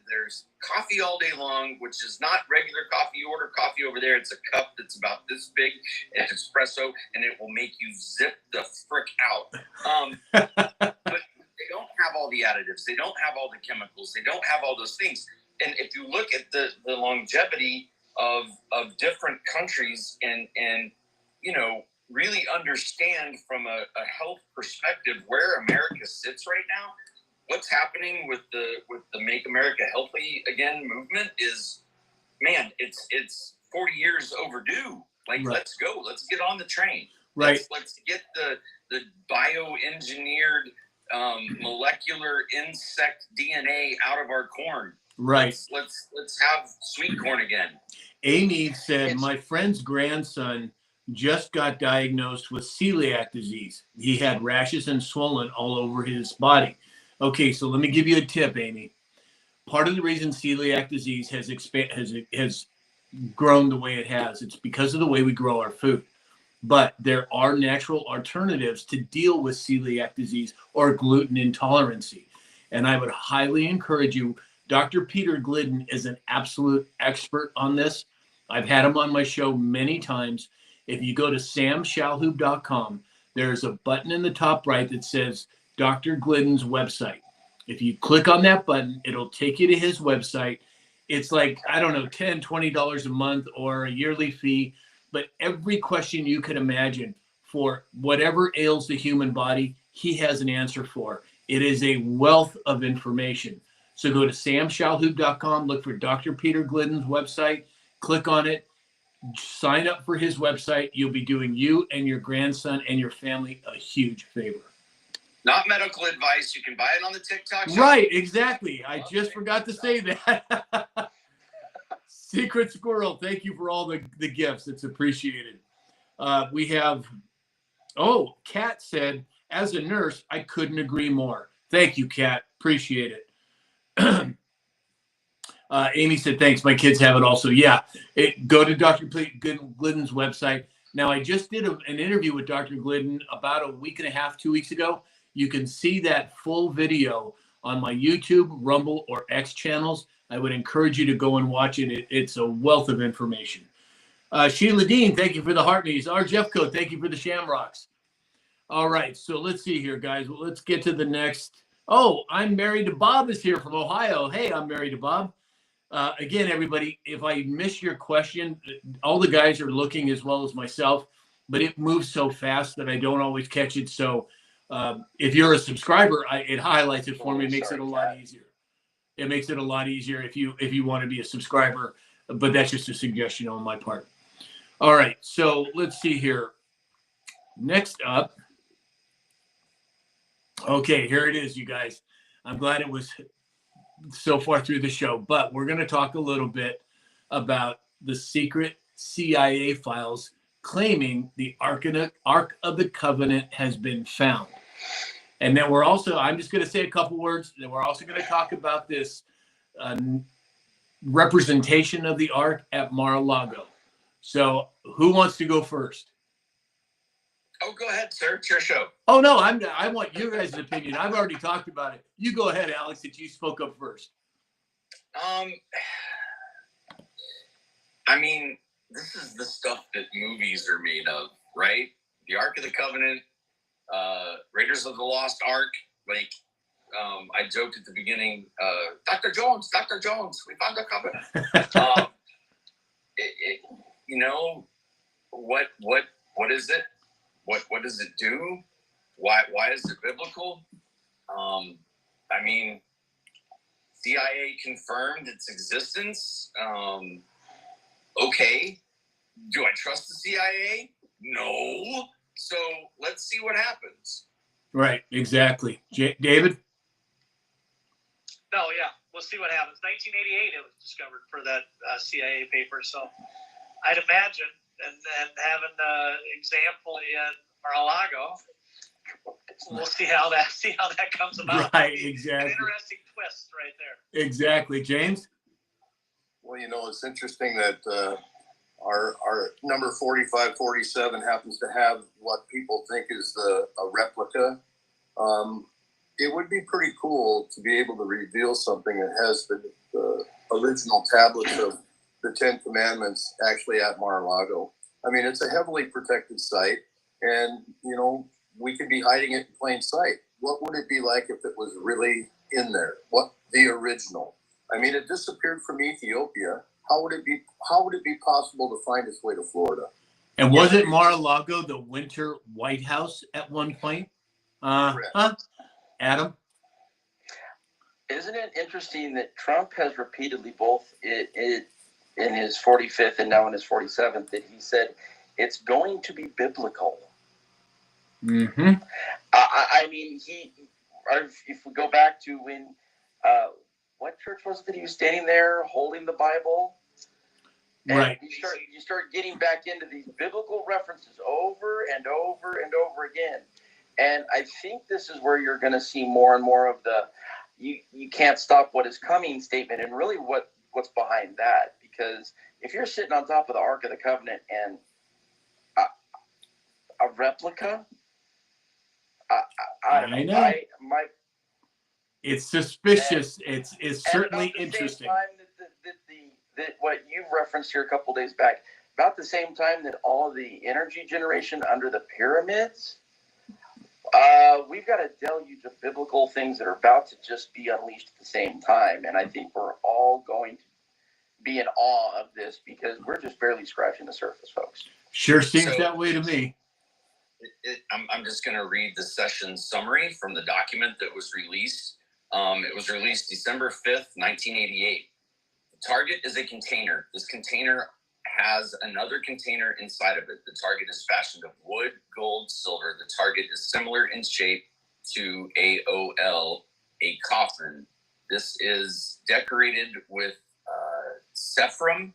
There's coffee all day long, which is not regular coffee. You order coffee over there. It's a cup that's about this big. It's espresso, and it will make you zip the frick out. But they don't have all the additives. They don't have all the chemicals. They don't have all those things. And if you look at the longevity of different countries and really understand from a health perspective where America sits right now, what's happening with the Make America Healthy Again movement is, man, it's 40 years overdue. Like, right. Let's go. Let's get on the train. Right. Let's get the bioengineered molecular insect DNA out of our corn. Right. Let's have sweet corn again. Amy said, my friend's grandson just got diagnosed with celiac disease. He had rashes and swollen all over his body. Okay, so let me give you a tip, Amy. Part of the reason celiac disease has grown the way it has, it's because of the way we grow our food. But there are natural alternatives to deal with celiac disease or gluten intolerancy. And I would highly encourage you. Dr. Peter Glidden is an absolute expert on this. I've had him on my show many times. If you go to samshalhoub.com, there's a button in the top right that says Dr. Glidden's website. If you click on that button, it'll take you to his website. It's like, I don't know, $10, $20 a month or a yearly fee. But every question you could imagine for whatever ails the human body, he has an answer for. It is a wealth of information. So go to samshalhoub.com, look for Dr. Peter Glidden's website, click on it, sign up for his website. You'll be doing you and your grandson and your family a huge favor. Not medical advice. You can buy it on the TikTok shop. Right, exactly. I just forgot to say that. Secret Squirrel, thank you for all the gifts. It's appreciated. We have, Kat said, as a nurse, I couldn't agree more. Thank you, Kat. Appreciate it. Amy said, thanks. My kids have it also. Yeah, go to Dr. Glidden's website. Now, I just did an interview with Dr. Glidden about a week and a half, 2 weeks ago. You can see that full video on my YouTube, Rumble, or X channels. I would encourage you to go and watch it. It's a wealth of information. Sheila Dean, thank you for the heart knees. R. Jeffco, thank you for the shamrocks. All right, so let's see here, guys. Well, let's get to the next. Oh, I'm married to Bob is here from Ohio. Hey, I'm married to Bob. Again, everybody, if I miss your question, all the guys are looking as well as myself, but it moves so fast that I don't always catch it. So if you're a subscriber, it highlights it for me. It makes it a lot easier. It makes it a lot easier if you want to be a subscriber, but that's just a suggestion on my part. All right, so let's see here. Next up. Okay, here it is, you guys. I'm glad it was so far through the show, but we're going to talk a little bit about the secret CIA files claiming the Ark of the Covenant has been found. And then I'm just going to say a couple words. Then we're also going to talk about this representation of the Ark at Mar-a-Lago. So who wants to go first? Oh, go ahead, sir. It's your show. Oh, no, I want your guys' opinion. I've already talked about it. You go ahead, Alex, since you spoke up first. I mean, this is the stuff that movies are made of, right? The Ark of the Covenant, Raiders of the Lost Ark. Like, I joked at the beginning, Dr. Jones, we found the covenant. What is it? What does it do? Why is it biblical? I mean, CIA confirmed its existence. Okay. Do I trust the CIA? No. So let's see what happens. Right, exactly. David? No, yeah, we'll see what happens. 1988, it was discovered for that CIA paper. So I'd imagine, and having the example in Mar-a-Lago, we'll see how that comes about. Right, An exactly. interesting twist right there. Exactly. James? Well, it's interesting that our number 4547 happens to have what people think is a replica. It would be pretty cool to be able to reveal something that has the original tablets of the Ten Commandments actually at Mar-a-Lago. I mean, it's a heavily protected site, and we could be hiding it in plain sight. What would it be like if it was really in there? What the original? I mean, it disappeared from Ethiopia. How would it be possible to find its way to Florida? And was it Mar-a-Lago, the Winter White House at one point? Adam? Isn't it interesting that Trump has repeatedly, both in his 45th and now in his 47th, that he said it's going to be biblical. Mm-hmm. I mean, if we go back to when, what church was it that he was standing there holding the Bible? And Right. You start getting back into these biblical references over and over and over again. And I think this is where you're going to see more and more of the you can't stop what is coming statement, and really what's behind that. Because if you're sitting on top of the Ark of the Covenant and a replica, I don't know. It's suspicious. It's certainly and about the interesting. Same time that what you referenced here a couple days back, about the same time that all the energy generation under the pyramids, we've got a deluge of biblical things that are about to just be unleashed at the same time. And I think we're all going to be in awe of this because we're just barely scratching the surface, folks. Sure seems that way to me. I'm just going to read the session summary from the document that was released. It was released December 5th, 1988. The target is a container. This container has another container inside of it. The target is fashioned of wood, gold, silver. The target is similar in shape to AOL, a coffin. This is decorated with Sephram.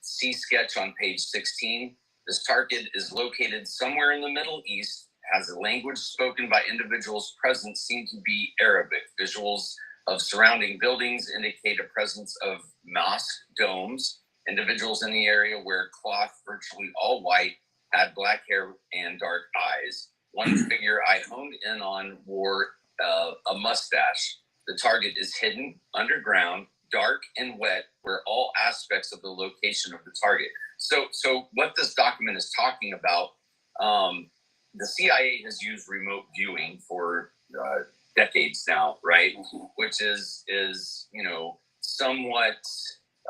See sketch on page 16. This target is located somewhere in the Middle East, has a language spoken by individuals present seem to be Arabic. Visuals of surrounding buildings indicate a presence of mosque domes. Individuals in the area wear cloth virtually all white, had black hair and dark eyes. One figure I honed in on wore a mustache. The target is hidden, underground, dark and wet, where all aspects of the location of the target. So what this document is talking about, the CIA has used remote viewing for decades now, right? Which is somewhat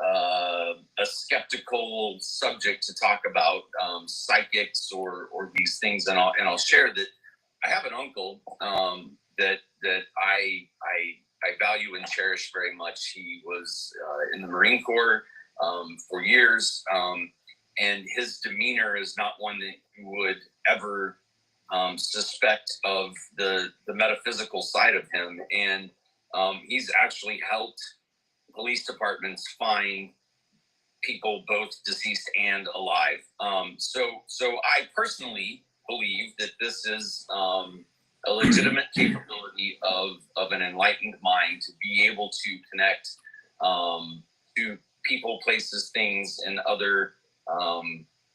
a skeptical subject to talk about psychics or these things, and I'll share that I have an uncle that I value and cherish very much. He was in the Marine Corps for years, and his demeanor is not one that you would ever suspect of the metaphysical side of him, and he's actually helped police departments find people both deceased and alive. So I personally believe that this is a legitimate capability of an enlightened mind to be able to connect to people, places, things, and other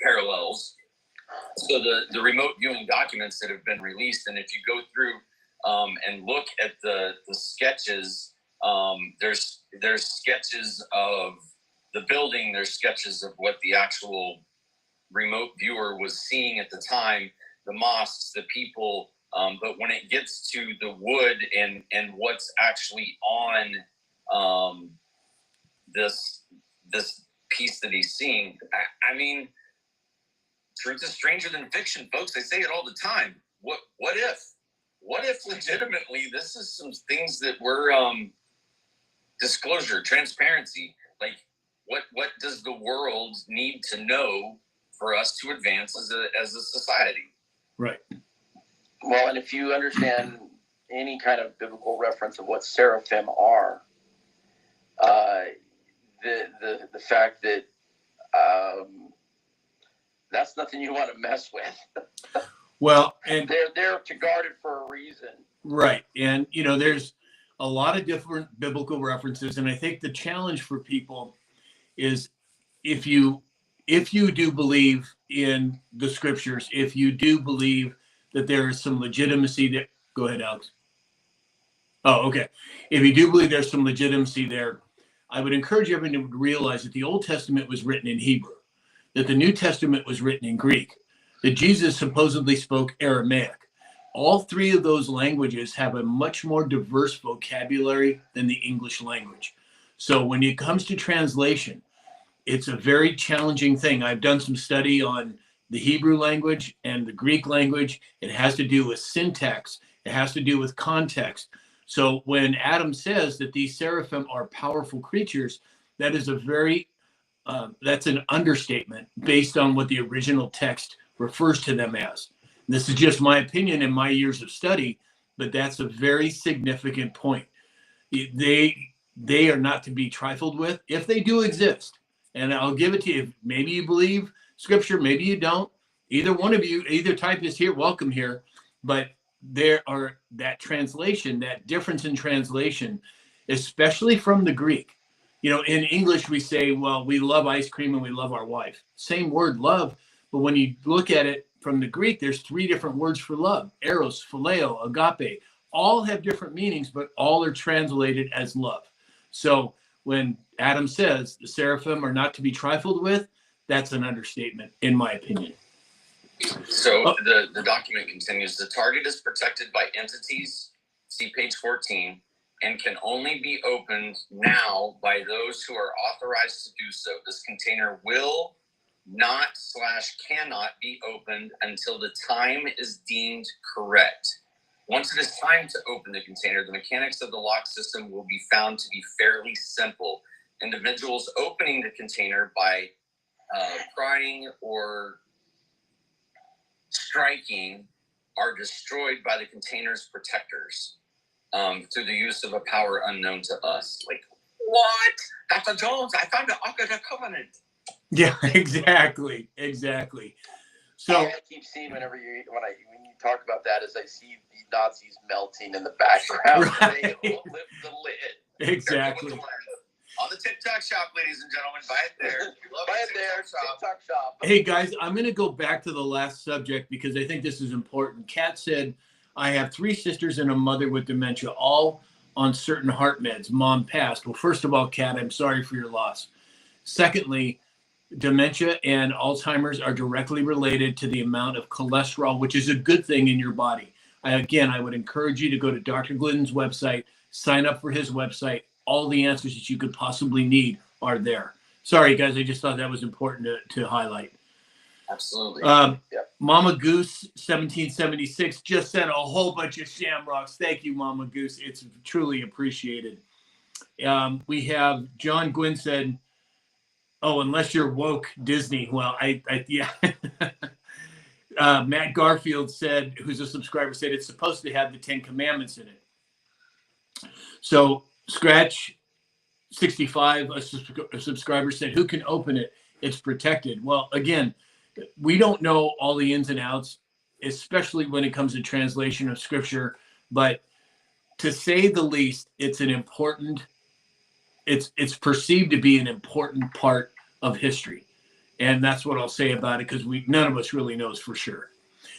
parallels. So the remote viewing documents that have been released, and if you go through and look at the sketches, there's sketches of the building, there's sketches of what the actual remote viewer was seeing at the time, the mosques, the people, but when it gets to the wood and what's actually on this piece that he's seeing, I mean, truth is stranger than fiction, folks. I say it all the time. What if legitimately this is some things that were disclosure, transparency, like what does the world need to know for us to advance as a society? Right. Well, and if you understand any kind of biblical reference of what seraphim are, the fact that that's nothing you want to mess with. Well, and They're there to guard it for a reason. right. And, you know, there's a lot of different biblical references. And I think the challenge for people is if you do believe in the scriptures, if you do believe that there is some legitimacy there, go ahead, Alex. Oh, okay. If you do believe there's some legitimacy there, I would encourage everyone to realize that the Old Testament was written in Hebrew, that the New Testament was written in Greek, that Jesus supposedly spoke Aramaic. All three of those languages have a much more diverse vocabulary than the English language. So when it comes to translation, it's a very challenging thing. I've done some study on the Hebrew language and the Greek language. It has to do with syntax. It has to do with context. So when Adam says that these seraphim are powerful creatures, that is a very, that's an understatement based on what the original text refers to them as. This is just my opinion and my years of study, but that's a very significant point. They are not to be trifled with if they do exist. And I'll give it to you. Maybe you believe scripture, maybe you don't. Either one of you, either type is here, welcome here. But there are that translation, that difference in translation, especially from the Greek. You know, in English, we say, well, we love ice cream and we love our wife. Same word, love. But when you look at it from the Greek, there's three different words for love: eros, phileo, agape. All have different meanings, but all are translated as love. So when Adam says the seraphim are not to be trifled with, that's an understatement, in my opinion. So the document continues. The target is protected by entities, see page 14, and can only be opened now by those who are authorized to do so. This container will not/cannot be opened until the time is deemed correct. Once it is time to open the container, the mechanics of the lock system will be found to be fairly simple. Individuals opening the container by prying or striking are destroyed by the container's protectors through the use of a power unknown to us. Like, what? Dr. Jones, I found the Ark of the Covenant. Yeah, exactly. So I keep seeing when you talk about that, as I see the Nazis melting in the background. Right. They lift the lid. exactly. On the TikTok shop, ladies and gentlemen, buy it there. We love Buy the it there, TikTok shop. TikTok shop. Hey guys, I'm going to go back to the last subject because I think this is important. Kat said, I have 3 sisters and a mother with dementia, all on certain heart meds. Mom passed. Well, first of all, Kat, I'm sorry for your loss. Secondly, dementia and Alzheimer's are directly related to the amount of cholesterol, which is a good thing in your body. I would encourage you to go to Dr. Glidden's website, sign up for his website. All the answers that you could possibly need are there. Sorry, guys. I just thought that was important to highlight. Absolutely. Mama Goose 1776 just sent a whole bunch of shamrocks. Thank you, Mama Goose. It's truly appreciated. We have John Gwynn said, oh, unless you're woke Disney. Well, yeah. Matt Garfield said, who's a subscriber, said it's supposed to have the 10 Commandments in it. So Scratch 65, a subscriber said, who can open it? It's protected. Well, again, we don't know all the ins and outs, especially when it comes to translation of scripture, but to say the least, it's perceived to be an important part of history. And that's what I'll say about it, because none of us really knows for sure.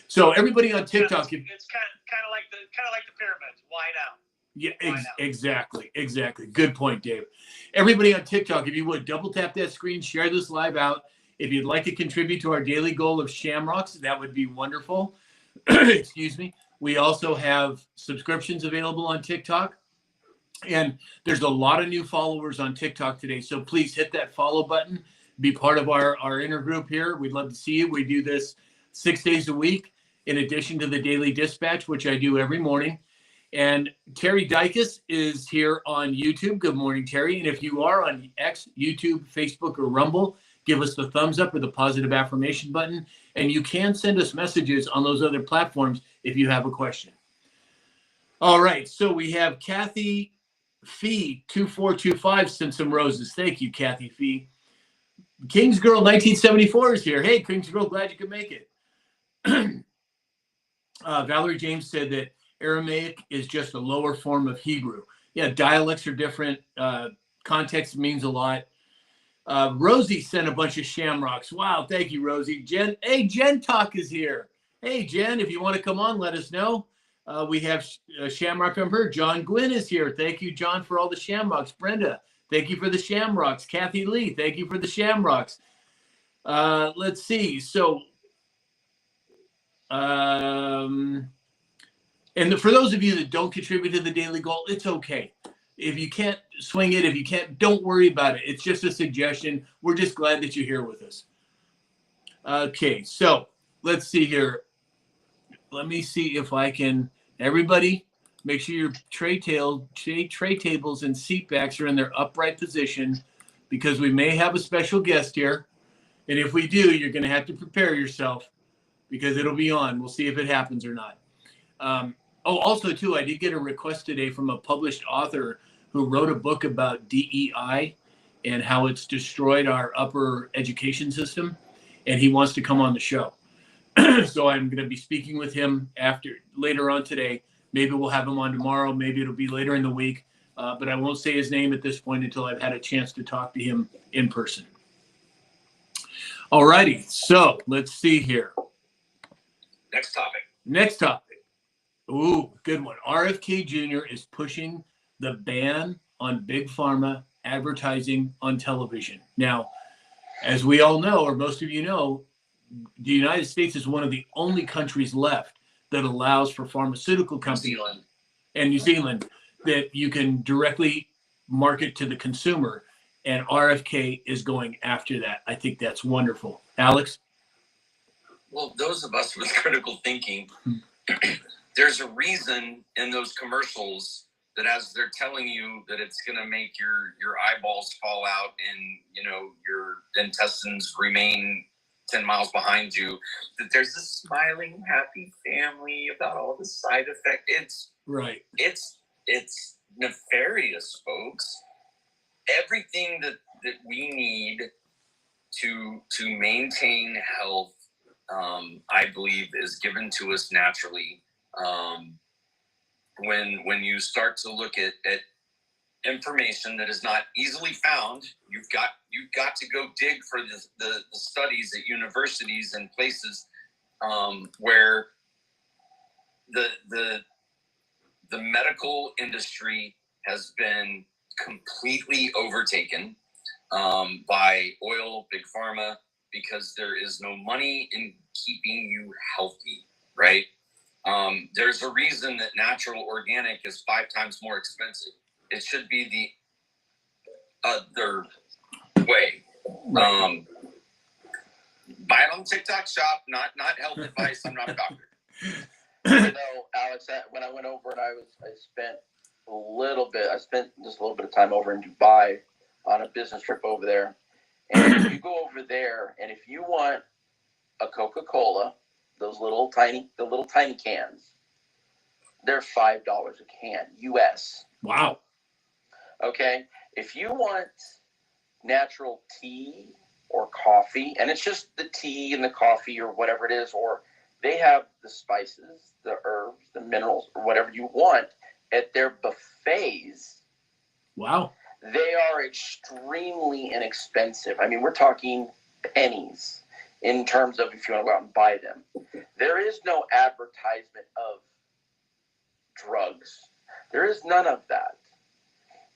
So everybody on TikTok, it's kind of like the pyramids. Why now? Yeah, exactly. Good point, Dave. Everybody on TikTok, if you would, double tap that screen, share this live out. If you'd like to contribute to our daily goal of shamrocks, that would be wonderful. Excuse me. We also have subscriptions available on TikTok. And there's a lot of new followers on TikTok today. So please hit that follow button. Be part of our inner group here. We'd love to see you. We do this 6 days a week, in addition to the Daily Dispatch, which I do every morning. And Terry Dykes is here on YouTube. Good morning, Terry. And if you are on X, YouTube, Facebook, or Rumble, give us the thumbs up or the positive affirmation button. And you can send us messages on those other platforms if you have a question. All right. So we have Kathy Fee 2425 sent some roses. Thank you, Kathy Fee. Kings Girl 1974 is here. Hey, Kings Girl, glad you could make it. Valerie James said that Aramaic is just a lower form of Hebrew. Yeah, dialects are different. Context means a lot. Rosie sent a bunch of shamrocks. Wow, thank you, Rosie. Jen Talk is here. Hey, Jen, if you want to come on, let us know. We have a shamrock from her. John Gwynn is here. Thank you, John, for all the shamrocks. Brenda, thank you for the shamrocks. Kathy Lee, thank you for the shamrocks. Let's see. So, and for those of you that don't contribute to the Daily Goal, it's okay. If you can't swing it, if you can't, don't worry about it. It's just a suggestion. We're just glad that you're here with us. Okay, so let's see here. Let me see if I can. Everybody, make sure your tray tables and seat backs are in their upright position, because we may have a special guest here. And if we do, you're going to have to prepare yourself, because it'll be on. We'll see if it happens or not. Also, too, I did get a request today from a published author who wrote a book about DEI and how it's destroyed our upper education system, and he wants to come on the show. So I'm going to be speaking with him later on today. Maybe we'll have him on tomorrow. Maybe it'll be later in the week, but I won't say his name at this point until I've had a chance to talk to him in person. All righty, so let's see here. Next topic. Ooh, good one. RFK Jr. is pushing the ban on Big Pharma advertising on television. Now, as we all know, or most of you know, the United States is one of the only countries left that allows for pharmaceutical companies and New Zealand that you can directly market to the consumer, and RFK is going after that. I think that's wonderful. Alex? Well, those of us with critical thinking, there's a reason in those commercials that as they're telling you that it's going to make your eyeballs fall out and, you know, your intestines remain 10 miles behind you, that there's this smiling, happy family about all the side effects. It's right. It's nefarious, folks. Everything that we need to maintain health, I believe, is given to us naturally. When you start to look at information that is not easily found, you've got to go dig for the studies at universities and places where the medical industry has been completely overtaken by oil, big pharma, because there is no money in keeping you healthy, right? There's a reason that natural organic is 5 times more expensive. It should be the other way. Buy it on TikTok Shop, not health advice. I'm not a doctor. You know, Alex, when I went over and I spent just a little bit of time over in Dubai on a business trip over there. And if you go over there, and if you want a Coca-Cola, the little tiny cans, they're $5 a can, US. Wow. Okay. If you want natural tea or coffee, and it's just the tea and the coffee or whatever it is, or they have the spices, the herbs, the minerals, or whatever you want at their buffets. Wow. They are extremely inexpensive. I mean, we're talking pennies in terms of if you want to go out and buy them. There is no advertisement of drugs. There is none of that.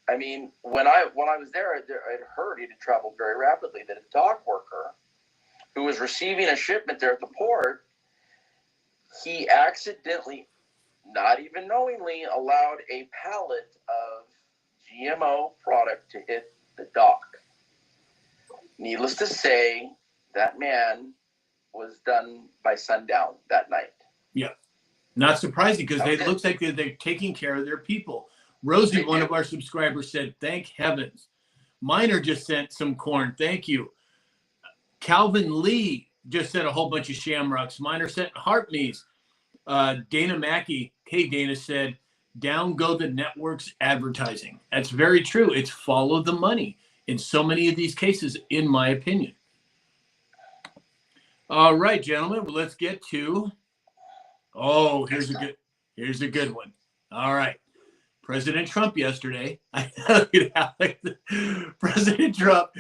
I mean, when I was there, I'd heard it had traveled very rapidly, that a dock worker who was receiving a shipment there at the port, he accidentally, not even knowingly, allowed a pallet of GMO product to hit the dock. Needless to say, that man was done by sundown that night. Yeah. Not surprising, because it looks like they're taking care of their people. Rosie, one of our subscribers, said, thank heavens. Miner just sent some corn. Thank you. Calvin Lee just sent a whole bunch of shamrocks. Miner sent heart knees. Dana Mackey, hey, Dana, said, down go the network's advertising. That's very true. It's follow the money in so many of these cases, in my opinion. All right, gentlemen, let's get to Oh, here's a good one. All right. President Trump yesterday, President Trump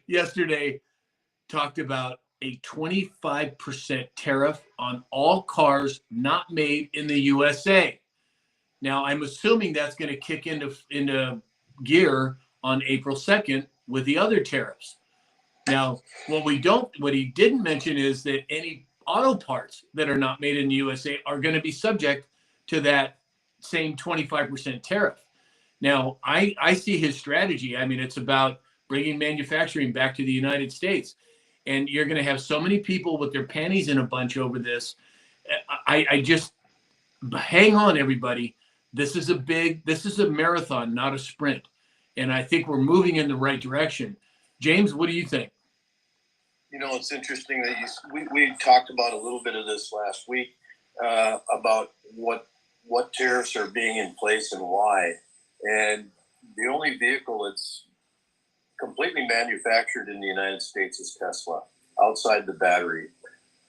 yesterday talked about a 25% tariff on all cars not made in the USA. Now, I'm assuming that's going to kick into gear on April 2nd with the other tariffs. Now, what he didn't mention is that any auto parts that are not made in the USA are going to be subject to that same 25% tariff. Now, I see his strategy. I mean, it's about bringing manufacturing back to the United States. And you're going to have so many people with their panties in a bunch over this. I just hang on, everybody. This is a marathon, not a sprint. And I think we're moving in the right direction. James, what do you think? You know, it's interesting that we talked about a little bit of this last week about what tariffs are being in place and why. And the only vehicle that's completely manufactured in the United States is Tesla, outside the battery.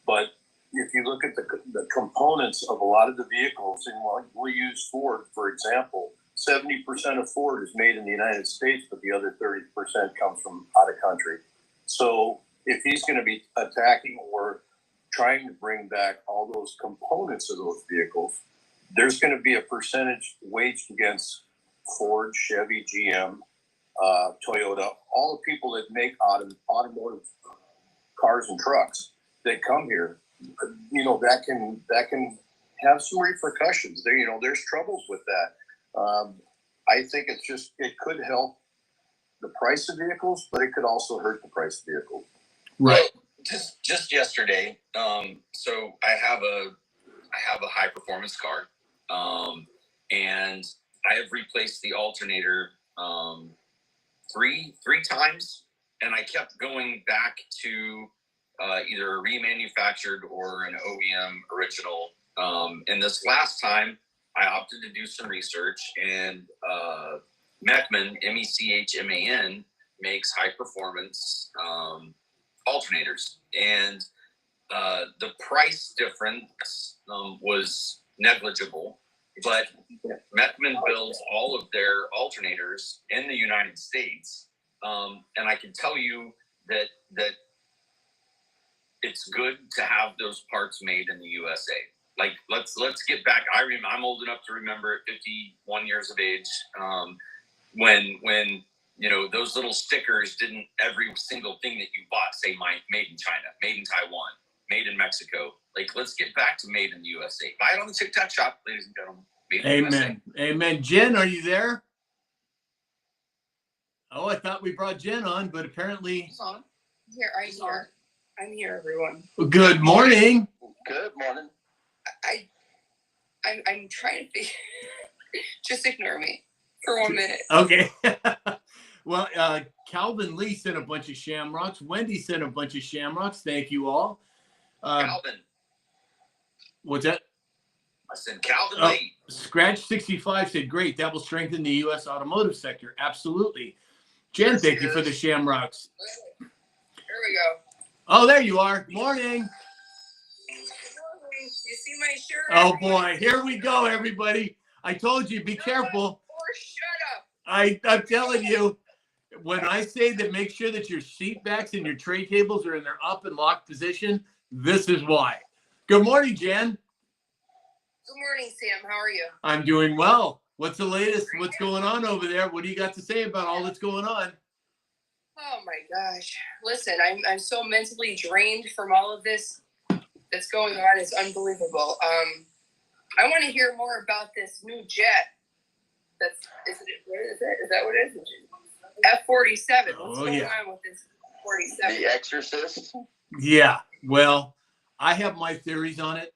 But if you look at the components of a lot of the vehicles, and we'll use Ford, for example, 70% of Ford is made in the United States, but the other 30% comes from out of country. So if he's going to be attacking or trying to bring back all those components of those vehicles, there's going to be a percentage waged against Ford, Chevy, GM, Toyota, all the people that make automotive cars and trucks that come here. You know, that can have some repercussions. There's troubles with that. I think it could help the price of vehicles, but it could also hurt the price of vehicles. Right. Just yesterday, so I have a high performance car, and I have replaced the alternator three times, and I kept going back to either a remanufactured or an OEM original. And this last time, I opted to do some research, and Mechman, MECHMAN, makes high performance alternators, and the price difference was negligible. But Mechman builds all of their alternators in the United States, and I can tell you that it's good to have those parts made in the USA. Like let's get back. I'm old enough to remember at 51 years of age, when those little stickers didn't every single thing that you bought say made in China, made in Taiwan, made in Mexico. Like let's get back to made in the USA. Buy it on the TikTok shop, ladies and gentlemen. Amen. Amen. Jen, are you there? Oh, I thought we brought Jen on, but apparently. I'm here, everyone. Good morning. Good morning. I'm trying to be. Just ignore me for 1 minute. Okay. Well, Calvin Lee sent a bunch of shamrocks. Wendy sent a bunch of shamrocks. Thank you all. Calvin. What's that? I said Calvin Lee. Scratch 65 said, great. That will strengthen the U.S. automotive sector. Absolutely. Jen, Yes, thank you for the shamrocks. Here we go. Oh, there you are. Morning. You see my shirt? Oh, boy. Here we go, everybody. I told you, be careful. Or shut up. I'm telling you, when I say that make sure that your seat backs and your tray tables are in their up and locked position, this is why. Good morning, Jen. Good morning, Sam. How are you? I'm doing well. What's the latest? What's going on over there? What do you got to say about all that's going on? Oh my gosh. Listen, I'm so mentally drained from all of this that's going on. It's unbelievable. I want to hear more about this new jet. Is that what it is? F-47. What's going on with this 47? The Exorcist. Yeah. Well, I have my theories on it.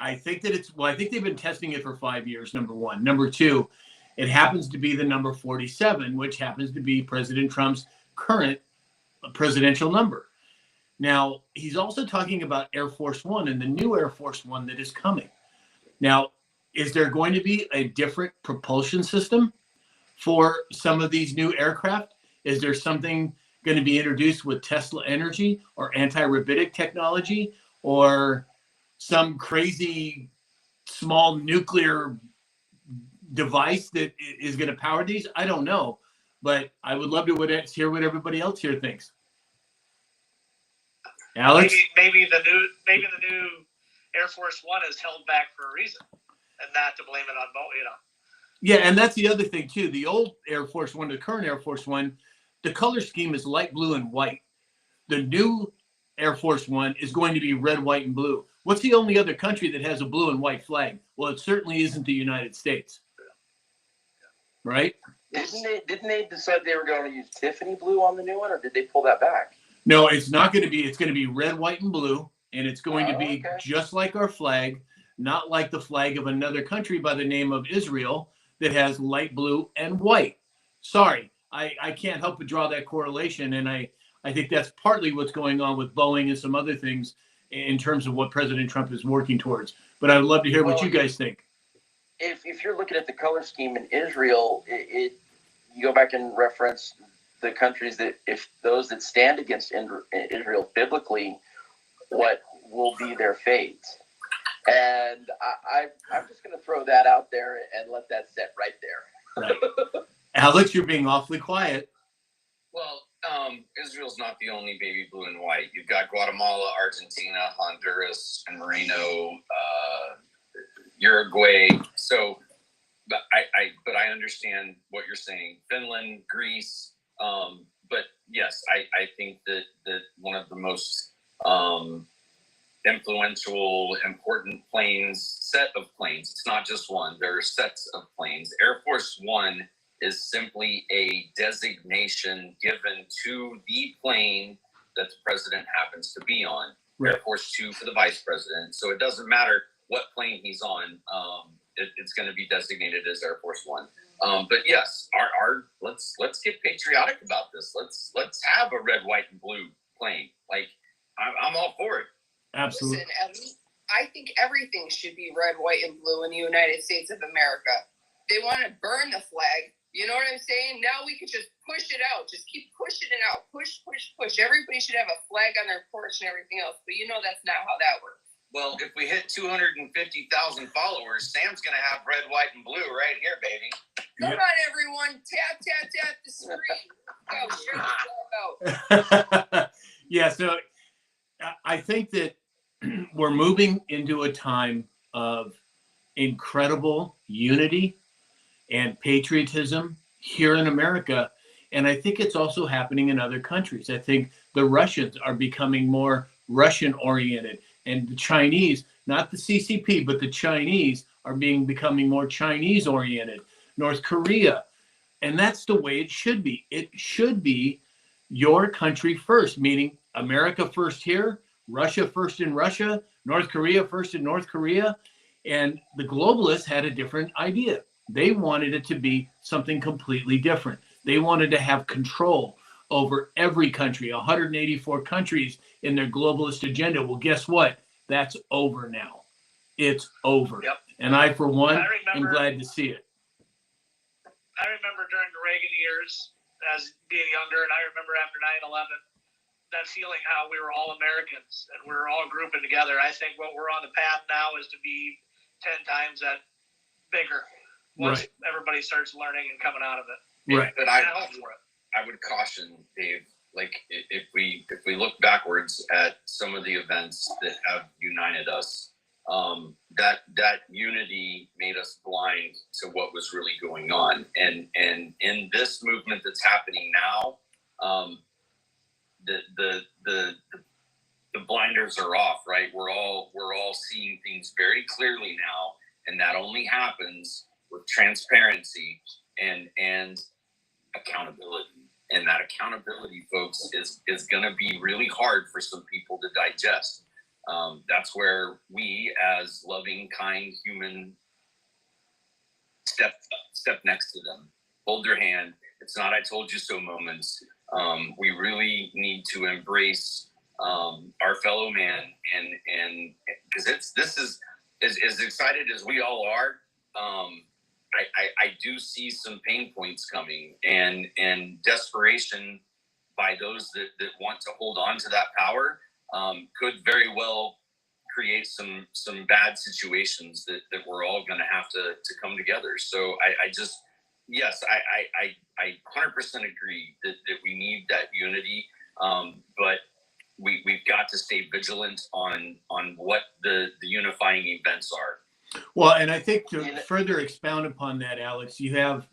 I think they've been testing it for 5 years, number one. Number two, it happens to be the number 47, which happens to be President Trump's current presidential number. Now, he's also talking about Air Force One and the new Air Force One that is coming. Now, is there going to be a different propulsion system for some of these new aircraft? Is there something going to be introduced with Tesla Energy or anti-robotic technology or some crazy small nuclear device that is going to power these? I don't know, but I would love to hear what everybody else here thinks. Alex? Maybe the new Air Force One is held back for a reason, and not to blame it on Boeing. You know. Yeah, and that's the other thing too. The old Air Force One, the current Air Force One, the color scheme is light blue and white. The new Air Force One is going to be red, white, and blue. What's the only other country that has a blue and white flag? Well, it certainly isn't the United States. Right? Didn't they decide they were going to use Tiffany blue on the new one, or did they pull that back? No, it's not going to be. It's going to be red, white, and blue, and it's going to be okay. just like our flag, not like the flag of another country by the name of Israel that has light blue and white. Sorry, I can't help but draw that correlation, and I think that's partly what's going on with Boeing and some other things in terms of what President Trump is working towards. But I would love to hear what you guys think. If you're looking at the color scheme in Israel, you go back and reference the countries that, if those that stand against Israel biblically, what will be their fate. And I'm just going to throw that out there and let that set right there. Right. Alex, you're being awfully quiet. Well, Israel's not the only baby blue and white. You've got Guatemala, Argentina, Honduras, and Marino, Uruguay. So, but I understand what you're saying. Finland, Greece. But yes, I think that one of the most influential, important set of planes. It's not just one. There are sets of planes. Air Force One is simply a designation given to the plane that the president happens to be on. Right. Air Force Two for the vice president. So it doesn't matter what plane he's on. It's going to be designated as Air Force One. But yes, let's get patriotic about this. Let's have a red, white, and blue plane. Like I'm all for it. Absolutely. Listen, I think everything should be red, white, and blue in the United States of America. They want to burn the flag. You know what I'm saying? Now we could just push it out. Just keep pushing it out. Push. Everybody should have a flag on their porch and everything else. But you know that's not how that works. Well, if we hit 250,000 followers, Sam's going to have red, white, and blue right here, baby. Come on, everyone. Tap the screen. Go, share the flag out. Yeah, so I think that we're moving into a time of incredible unity and patriotism here in America. And I think it's also happening in other countries. I think the Russians are becoming more Russian-oriented. And the Chinese, not the CCP, but the Chinese are becoming more Chinese-oriented. North Korea. And that's the way it should be. It should be your country first, meaning America first here, Russia first in Russia, North Korea first in North Korea. And the globalists had a different idea. They wanted it to be something completely different. They wanted to have control over every country, 184 countries in their globalist agenda. Well, guess what? That's over now. It's over. Yep. And I, for one, am glad to see it. I remember during the Reagan years as being younger, and I remember after 9/11, that feeling how we were all Americans and we were all grouping together. I think what we're on the path now is to be 10 times that bigger once everybody starts learning and coming out of it. Right. But I would caution, Dave, like if we look backwards at some of the events that have united us, that unity made us blind to what was really going on. And in this movement that's happening now, the blinders are off, right? We're all seeing things very clearly now, and that only happens with transparency and accountability. And that accountability, folks, is going to be really hard for some people to digest. That's where we, as loving, kind human, step next to them, hold their hand. It's not "I told you so" moments. We really need to embrace our fellow man, and because this is as excited as we all are. I do see some pain points coming and desperation by those that want to hold on to that power could very well create some bad situations that we're all going to have to come together. So I just, yes, I 100% agree that we need that unity, but we've got to stay vigilant on what the unifying events are. Well, and I think to further expound upon that, Alex, you have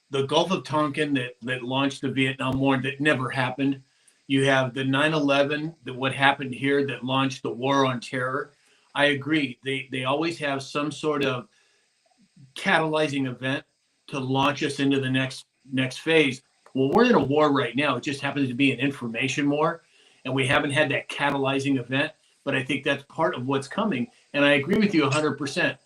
the Gulf of Tonkin that launched the Vietnam War that never happened. You have the 9/11, what happened here that launched the war on terror. I agree. They always have some sort of catalyzing event to launch us into the next phase. Well, we're in a war right now. It just happens to be an information war, and we haven't had that catalyzing event. But I think that's part of what's coming. And I agree with you 100%.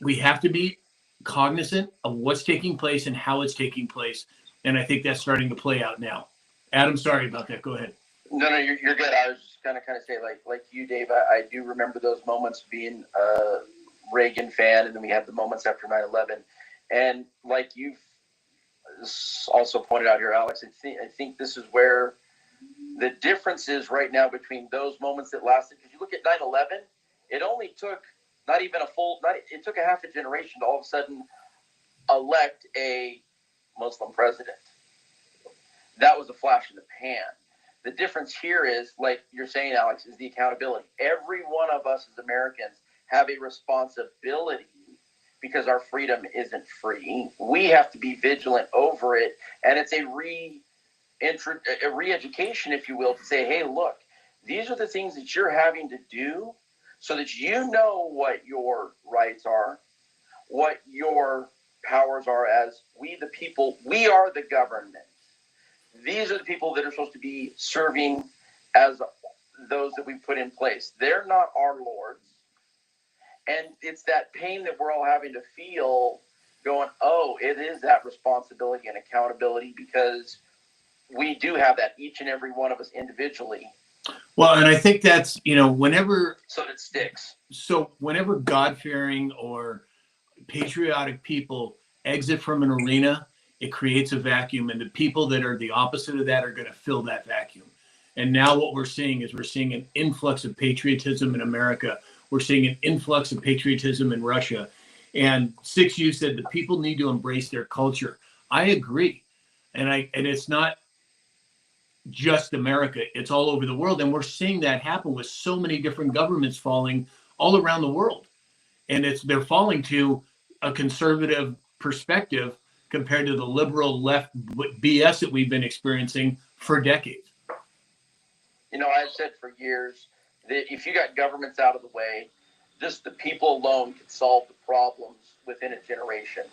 We have to be cognizant of what's taking place and how it's taking place. And I think that's starting to play out now. Adam, sorry about that. Go ahead. No, you're good. I was just kind of say like you, Dave. I do remember those moments being a Reagan fan, and then we had the moments after 9/11. And like you've also pointed out here, Alex, I think this is where the difference is right now between those moments that lasted. Because you look at 9/11, it only took it took a half a generation to all of a sudden elect a Muslim president. That was a flash in the pan. The difference here is, like you're saying, Alex, is the accountability. Every one of us as Americans have a responsibility because our freedom isn't free. We have to be vigilant over it. And it's a re-education, if you will, to say, hey, look, these are the things that you're having to do so that you know what your rights are, what your powers are as we the people. We are the government. These are the people that are supposed to be serving as those that we put in place. They're not our lords. And it's that pain that we're all having to feel going, oh, it is that responsibility and accountability because we do have that, each and every one of us individually. Well, and I think that's, whenever. So it sticks. So whenever God-fearing or patriotic people exit from an arena, it creates a vacuum, and the people that are the opposite of that are going to fill that vacuum. And now what we're seeing is an influx of patriotism in America. We're seeing an influx of patriotism in Russia. And Six, you said the people need to embrace their culture. I agree. And it's not just America, it's all over the world. And we're seeing that happen with so many different governments falling all around the world. And they're falling to a conservative perspective compared to the liberal left BS that we've been experiencing for decades. I've said for years that if you got governments out of the way, just the people alone could solve the problems within a generation.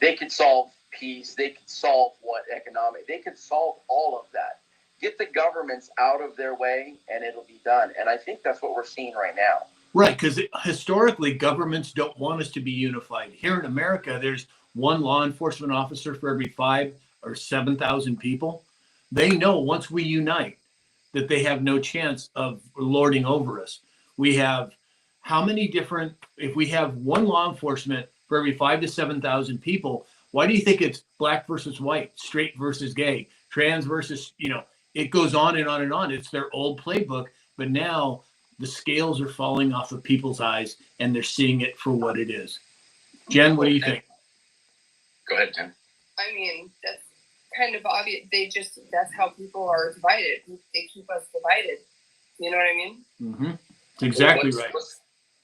They could solve peace. They could solve economic. They could solve all of that. Get the governments out of their way and it'll be done. And I think that's what we're seeing right now. Right, because historically, governments don't want us to be unified. Here in America, there's one law enforcement officer for every 5,000 or 7,000 people. They know once we unite that they have no chance of lording over us. We have how many different, if we have one law enforcement for every 5,000 to 7,000 people, why do you think it's black versus white, straight versus gay, trans versus, it goes on and on and on. It's their old playbook, but now the scales are falling off of people's eyes and they're seeing it for what it is. Jen, what do you think? Go ahead, Jen. I mean, that's kind of obvious. That's how people are divided. They keep us divided. You know what I mean? Mm-hmm. That's exactly right.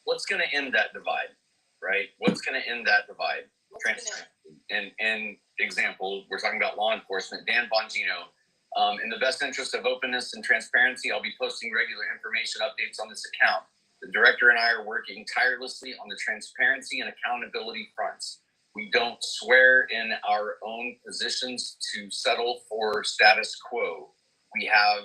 What's going to end that divide, right? What's going to end that divide? Transparency. And example, we're talking about law enforcement. Dan Bongino, in the best interest of openness and transparency, I'll be posting regular information updates on this account. The director and I are working tirelessly on the transparency and accountability fronts. We don't swear in our own positions to settle for status quo. We have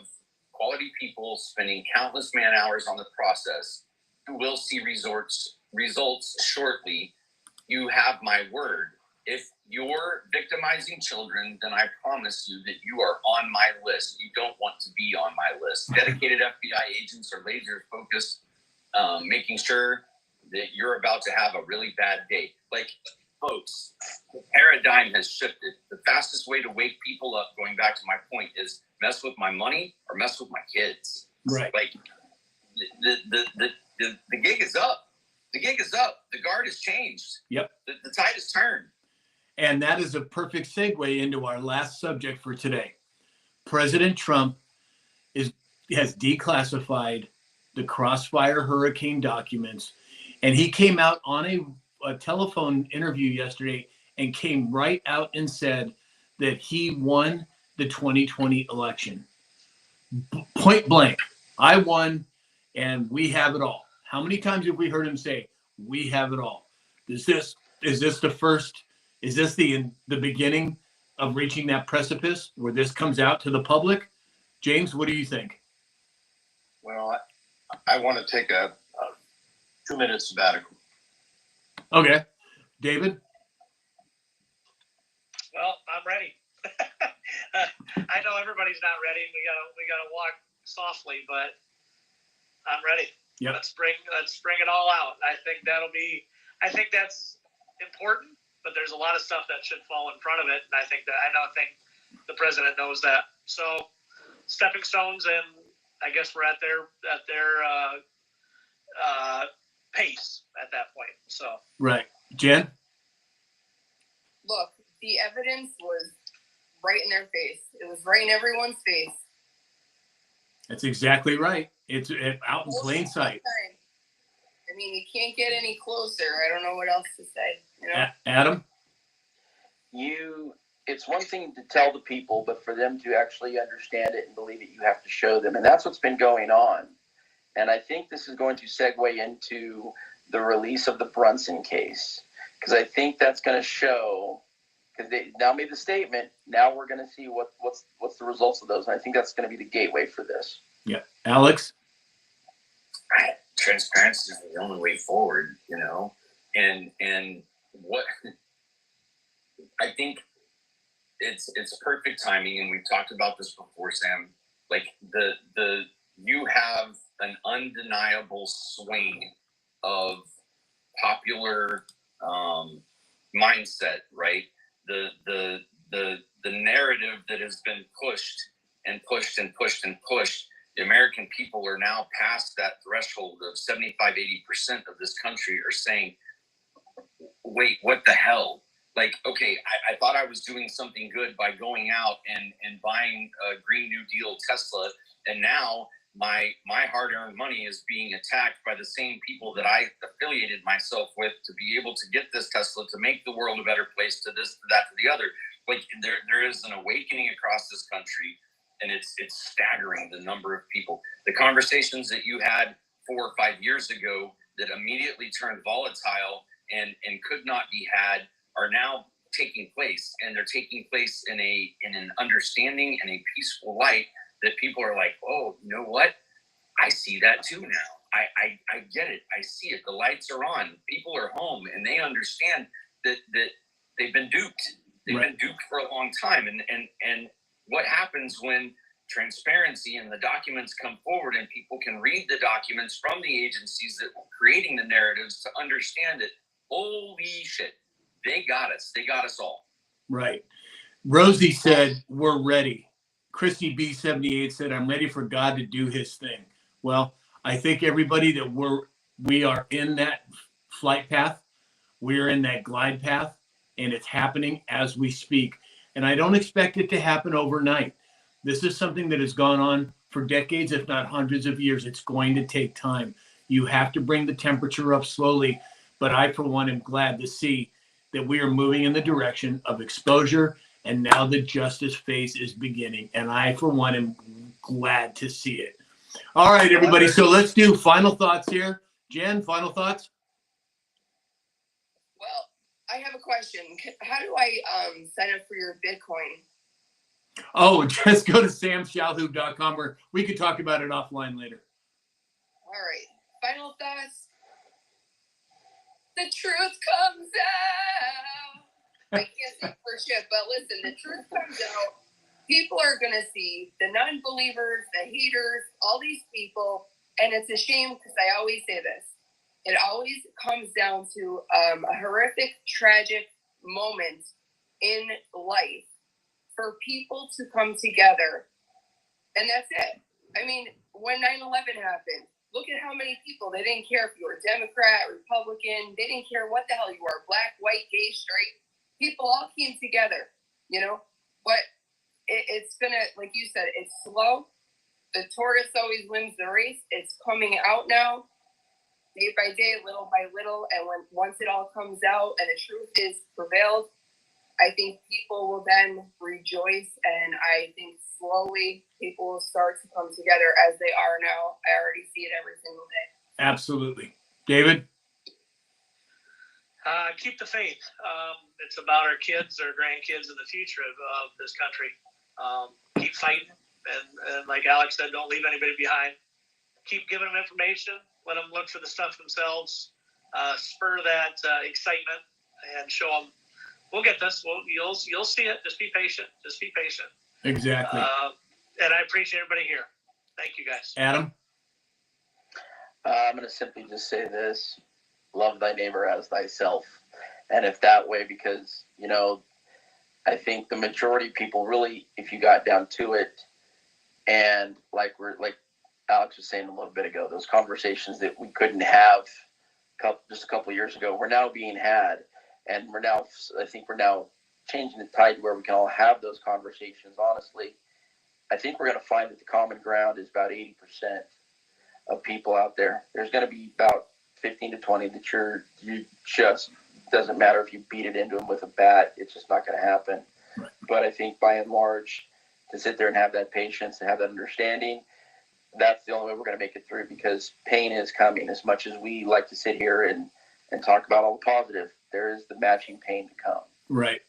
quality people spending countless man hours on the process who will see results shortly. You have my word. If you're victimizing children, then I promise you that you are on my list. You don't want to be on my list. Dedicated FBI agents are laser focused, making sure that you're about to have a really bad day. Like, folks, the paradigm has shifted. The fastest way to wake people up, going back to my point, is mess with my money or mess with my kids. Right. Like, the gig is up. The gig is up. The guard has changed. Yep. The tide has turned. And that is a perfect segue into our last subject for today. President Trump has declassified the Crossfire hurricane documents, and he came out on a telephone interview yesterday and came right out and said that he won the 2020 election. Point blank, I won, and we have it all. How many times have we heard him say, "We have it all"? Is this the first? Is this the beginning of reaching that precipice where this comes out to the public? James, what do you think? Well, I want to take a 2-minute sabbatical. Okay, David. Well, I'm ready. I know everybody's not ready. We gotta walk softly, but I'm ready. Yep. Let's bring it all out. I think that's important, but there's a lot of stuff that should fall in front of it, and I think the president knows that. So, stepping stones, and I guess we're at their pace at that point. So Right, Jen. Look, the evidence was right in their face. It was right in everyone's face. That's exactly right. It's out in plain sight. I mean, you can't get any closer. I don't know what else to say. You know? Adam. It's one thing to tell the people, but for them to actually understand it and believe it, you have to show them. And that's what's been going on. And I think this is going to segue into the release of the Brunson case, because I think that's going to show, because they now made the statement. Now we're going to see what's the results of those. And I think that's going to be the gateway for this. Yeah. Alex. Transparency is the only way forward, and what I think it's perfect timing. And we've talked about this before, Sam, like you have an undeniable swing of popular mindset, right? The narrative that has been pushed and pushed and pushed and pushed. The American people are now past that threshold of 75-80% of this country are saying, wait, what the hell? Like, okay, I thought I was doing something good by going out and buying a Green New Deal Tesla, and now my hard-earned money is being attacked by the same people that I affiliated myself with to be able to get this Tesla, to make the world a better place, to this, to that, to the other. Like, there is an awakening across this country, and it's staggering the number of people. The conversations that you had 4 or 5 years ago that immediately turned volatile and could not be had are now taking place, and they're taking place in an understanding and a peaceful light that people are like, oh, you know what? I see that too now. I get it. I see it. The lights are on. People are home, and they understand that they've been duped. They've Right. been duped for a long time. And what happens when transparency and the documents come forward and people can read the documents from the agencies that were creating the narratives to understand it? Holy shit. They got us. They got us all. Right. Rosie said, we're ready. Christy B78 said, I'm ready for God to do his thing. Well, I think everybody that we are in that flight path. We're in that glide path, and it's happening as we speak. And I don't expect it to happen overnight. This is something that has gone on for decades, if not hundreds of years. It's going to take time. You have to bring the temperature up slowly. But I, for one, am glad to see that we are moving in the direction of exposure, and now the justice phase is beginning. And I, for one, am glad to see it. All right, everybody. So let's do final thoughts here. Jen, final thoughts? Well, I have a question. How do I sign up for your Bitcoin? Oh, just go to samshalhoub.com, where we could talk about it offline later. All right. Final thoughts. The truth comes out. I can't say for shit, but listen, the truth comes out. People are going to see the non-believers, the haters, all these people. And it's a shame, because I always say this. It always comes down to a horrific, tragic moment in life for people to come together. And that's it. I mean, when 9/11 happened, look at how many people, they didn't care if you were Democrat, Republican, they didn't care what the hell you were, black, white, gay, straight. People all came together, you know? But it's going to, like you said, it's slow. The tortoise always wins the race. It's coming out now, day by day, little by little. And once it all comes out and the truth is prevailed, I think people will then rejoice. And I think slowly people will start to come together as they are now. I already see it every single day. Absolutely. David? Keep the faith. It's about our kids, our grandkids, and the future of this country. Keep fighting. And like Alex said, don't leave anybody behind. Keep giving them information. Let them look for the stuff themselves. Spur that excitement and show them, we'll get this. You'll see it. Just be patient. Just be patient. Exactly. And I appreciate everybody here. Thank you, guys. Adam? I'm going to simply just say this: love thy neighbor as thyself. And if that way, because, you know, I think the majority of people really, if you got down to it, and like Alex was saying a little bit ago, those conversations that we couldn't have just a couple of years ago, we're now being had. And I think we're now changing the tide where we can all have those conversations. Honestly, I think we're going to find that the common ground is about 80% of people out there. There's going to be about 15 to 20 that you just, doesn't matter if you beat it into them with a bat, it's just not going to happen. Right. But I think by and large, to sit there and have that patience and have that understanding, that's the only way we're going to make it through, because pain is coming. As much as we like to sit here and talk about all the positive, there is the matching pain to come. Right.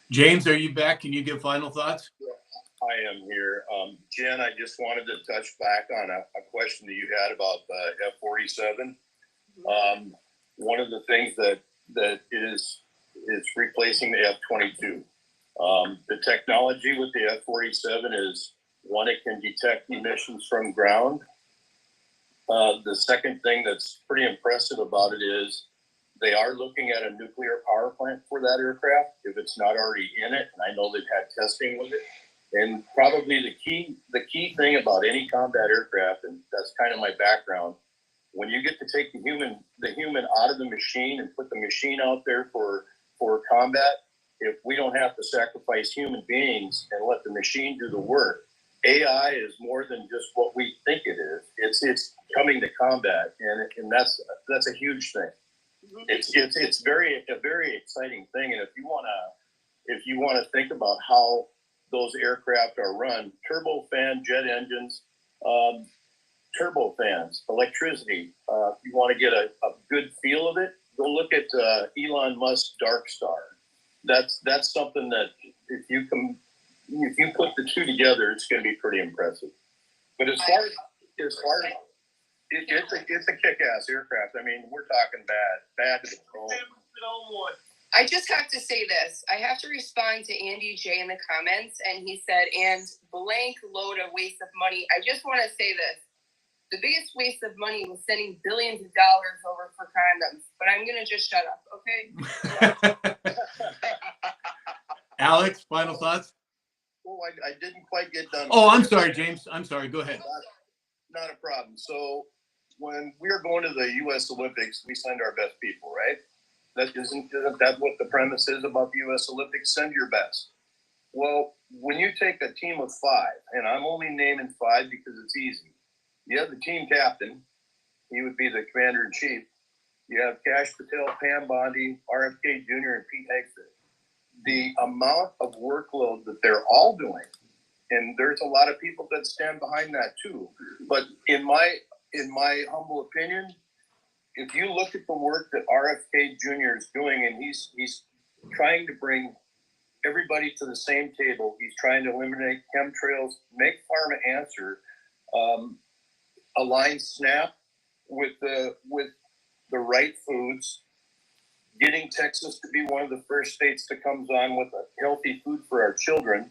James, are you back? Can you give final thoughts? I am here. Jen, I just wanted to touch back on a question that you had about the F-47. One of the things that is replacing the F-22. The technology with the F-47 is, one, it can detect emissions from ground. The second thing that's pretty impressive about it is they are looking at a nuclear power plant for that aircraft, if it's not already in it. And I know they've had testing with it. And probably the key thing about any combat aircraft, and that's kind of my background, when you get to take the human out of the machine and put the machine out there for combat, if we don't have to sacrifice human beings and let the machine do the work, AI is more than just what we think it is. It's coming to combat, and that's a huge thing. It's a very exciting thing. And if you wanna think about how those aircraft are run, turbofan jet engines, turbofans, electricity. If you want to get a good feel of it, go look at Elon Musk's Dark Star. That's something that if you put the two together, it's going to be pretty impressive. But as far as it's a kick-ass aircraft. I mean, we're talking bad to the bone. I just have to say this. I have to respond to Andy J in the comments, and he said, and blank load of waste of money. I just want to say this. The biggest waste of money was sending billions of dollars over for condoms. But I'm going to just shut up, okay? Alex, final thoughts? Well, I didn't quite get done. Oh, I'm sorry, James. I'm sorry. Go ahead. Not a problem. So when we're going to the U.S. Olympics, we send our best people, right? Isn't that what the premise is about the U.S. Olympics? Send your best. Well, when you take a team of 5, and I'm only naming 5 because it's easy. You have the team captain. He would be the commander-in-chief. You have Kash Patel, Pam Bondi, RFK Jr., and Pete Hegseth. The amount of workload that they're all doing, and there's a lot of people that stand behind that too. But in my humble opinion, if you look at the work that RFK Jr. is doing, and he's trying to bring everybody to the same table. He's trying to eliminate chemtrails, make pharma answer, align SNAP with the right foods, getting Texas to be one of the first states that comes on with a healthy food for our children,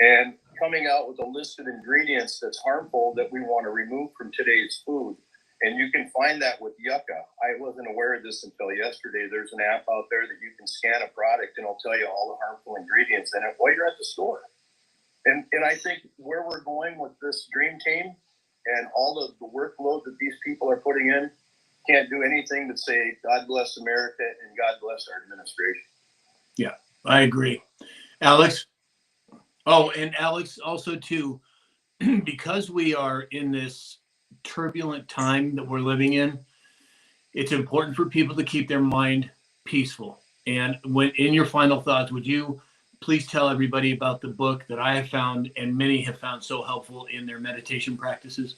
and coming out with a list of ingredients that's harmful that we want to remove from today's food. And you can find that with Yucca. I wasn't aware of this until yesterday. There's an app out there that you can scan a product and it'll tell you all the harmful ingredients in it while you're at the store. And I think where we're going with this dream team and all of the workload that these people are putting in, can't do anything but say, God bless America and God bless our administration. I agree. Alex? Oh, and Alex, also too, because we are in this turbulent time that we're living in, it's important for people to keep their mind peaceful. And when in your final thoughts, would you please tell everybody about the book that I have found and many have found so helpful in their meditation practices?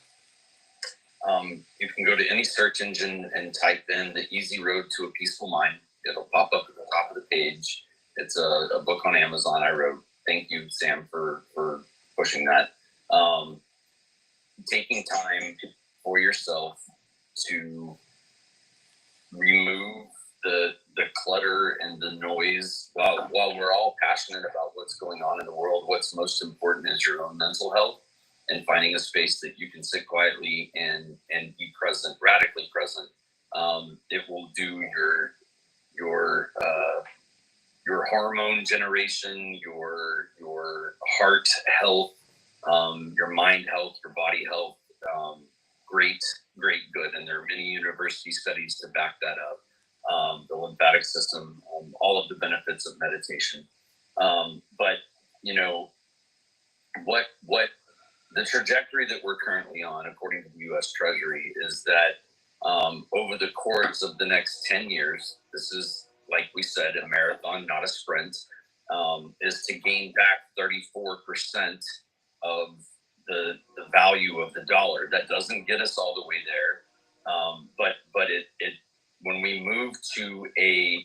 You can go to any search engine and type in The Easy Road to a Peaceful Mind. It'll pop up at the top of the page. It's a book on Amazon I wrote. Thank you, Sam, for pushing that. Taking time for yourself to remove the clutter and the noise. While we're all passionate about what's going on in the world, what's most important is your own mental health and finding a space that you can sit quietly and be present, radically present. It will do your hormone generation, your heart health, your mind health, your body health, great good. And there are many university studies to back that up. The lymphatic system, all of the benefits of meditation. But you know, what the trajectory that we're currently on, according to the U.S. Treasury, is that over the course of the next 10 years, this is, like we said, a marathon, not a sprint, is to gain back 34% of the value of the dollar. That doesn't get us all the way there, but it when we move to a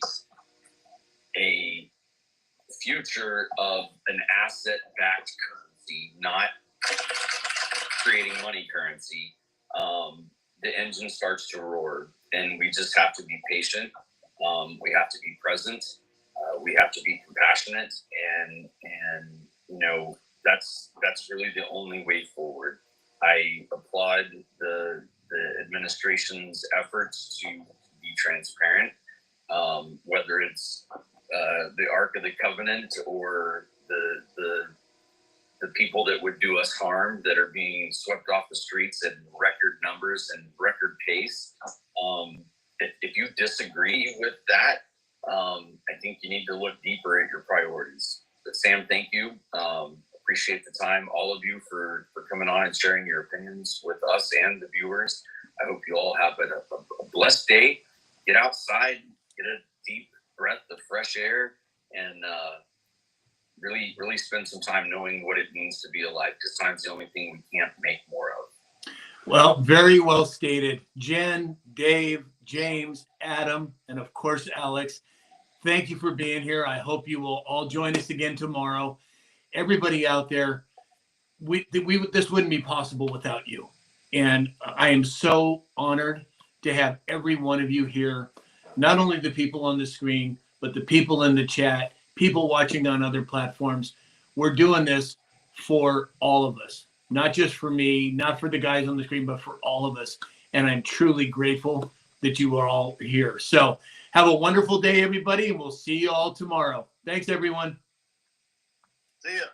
future of an asset-backed currency, not creating money currency, the engine starts to roar, and we just have to be patient. We have to be present. We have to be compassionate, and you know, that's really the only way forward. I applaud the administration's efforts to be transparent, whether it's the Ark of the Covenant or the people that would do us harm that are being swept off the streets in record numbers and record pace. If you disagree with that, I think you need to look deeper at your priorities. But Sam, thank you. Appreciate the time, all of you, for coming on and sharing your opinions with us and the viewers. I hope you all have a blessed day. Get outside, get a deep breath of fresh air, and really spend some time knowing what it means to be alive, because time's the only thing we can't make more of. Well, very well stated. Jen, Dave, James, Adam, and of course, Alex, thank you for being here. I hope you will all join us again tomorrow. Everybody out there, this wouldn't be possible without you. And I am so honored to have every one of you here, not only the people on the screen, but the people in the chat, people watching on other platforms. We're doing this for all of us, not just for me, not for the guys on the screen, but for all of us. And I'm truly grateful that you are all here. So have a wonderful day, everybody, and we'll see you all tomorrow. Thanks, everyone. See ya.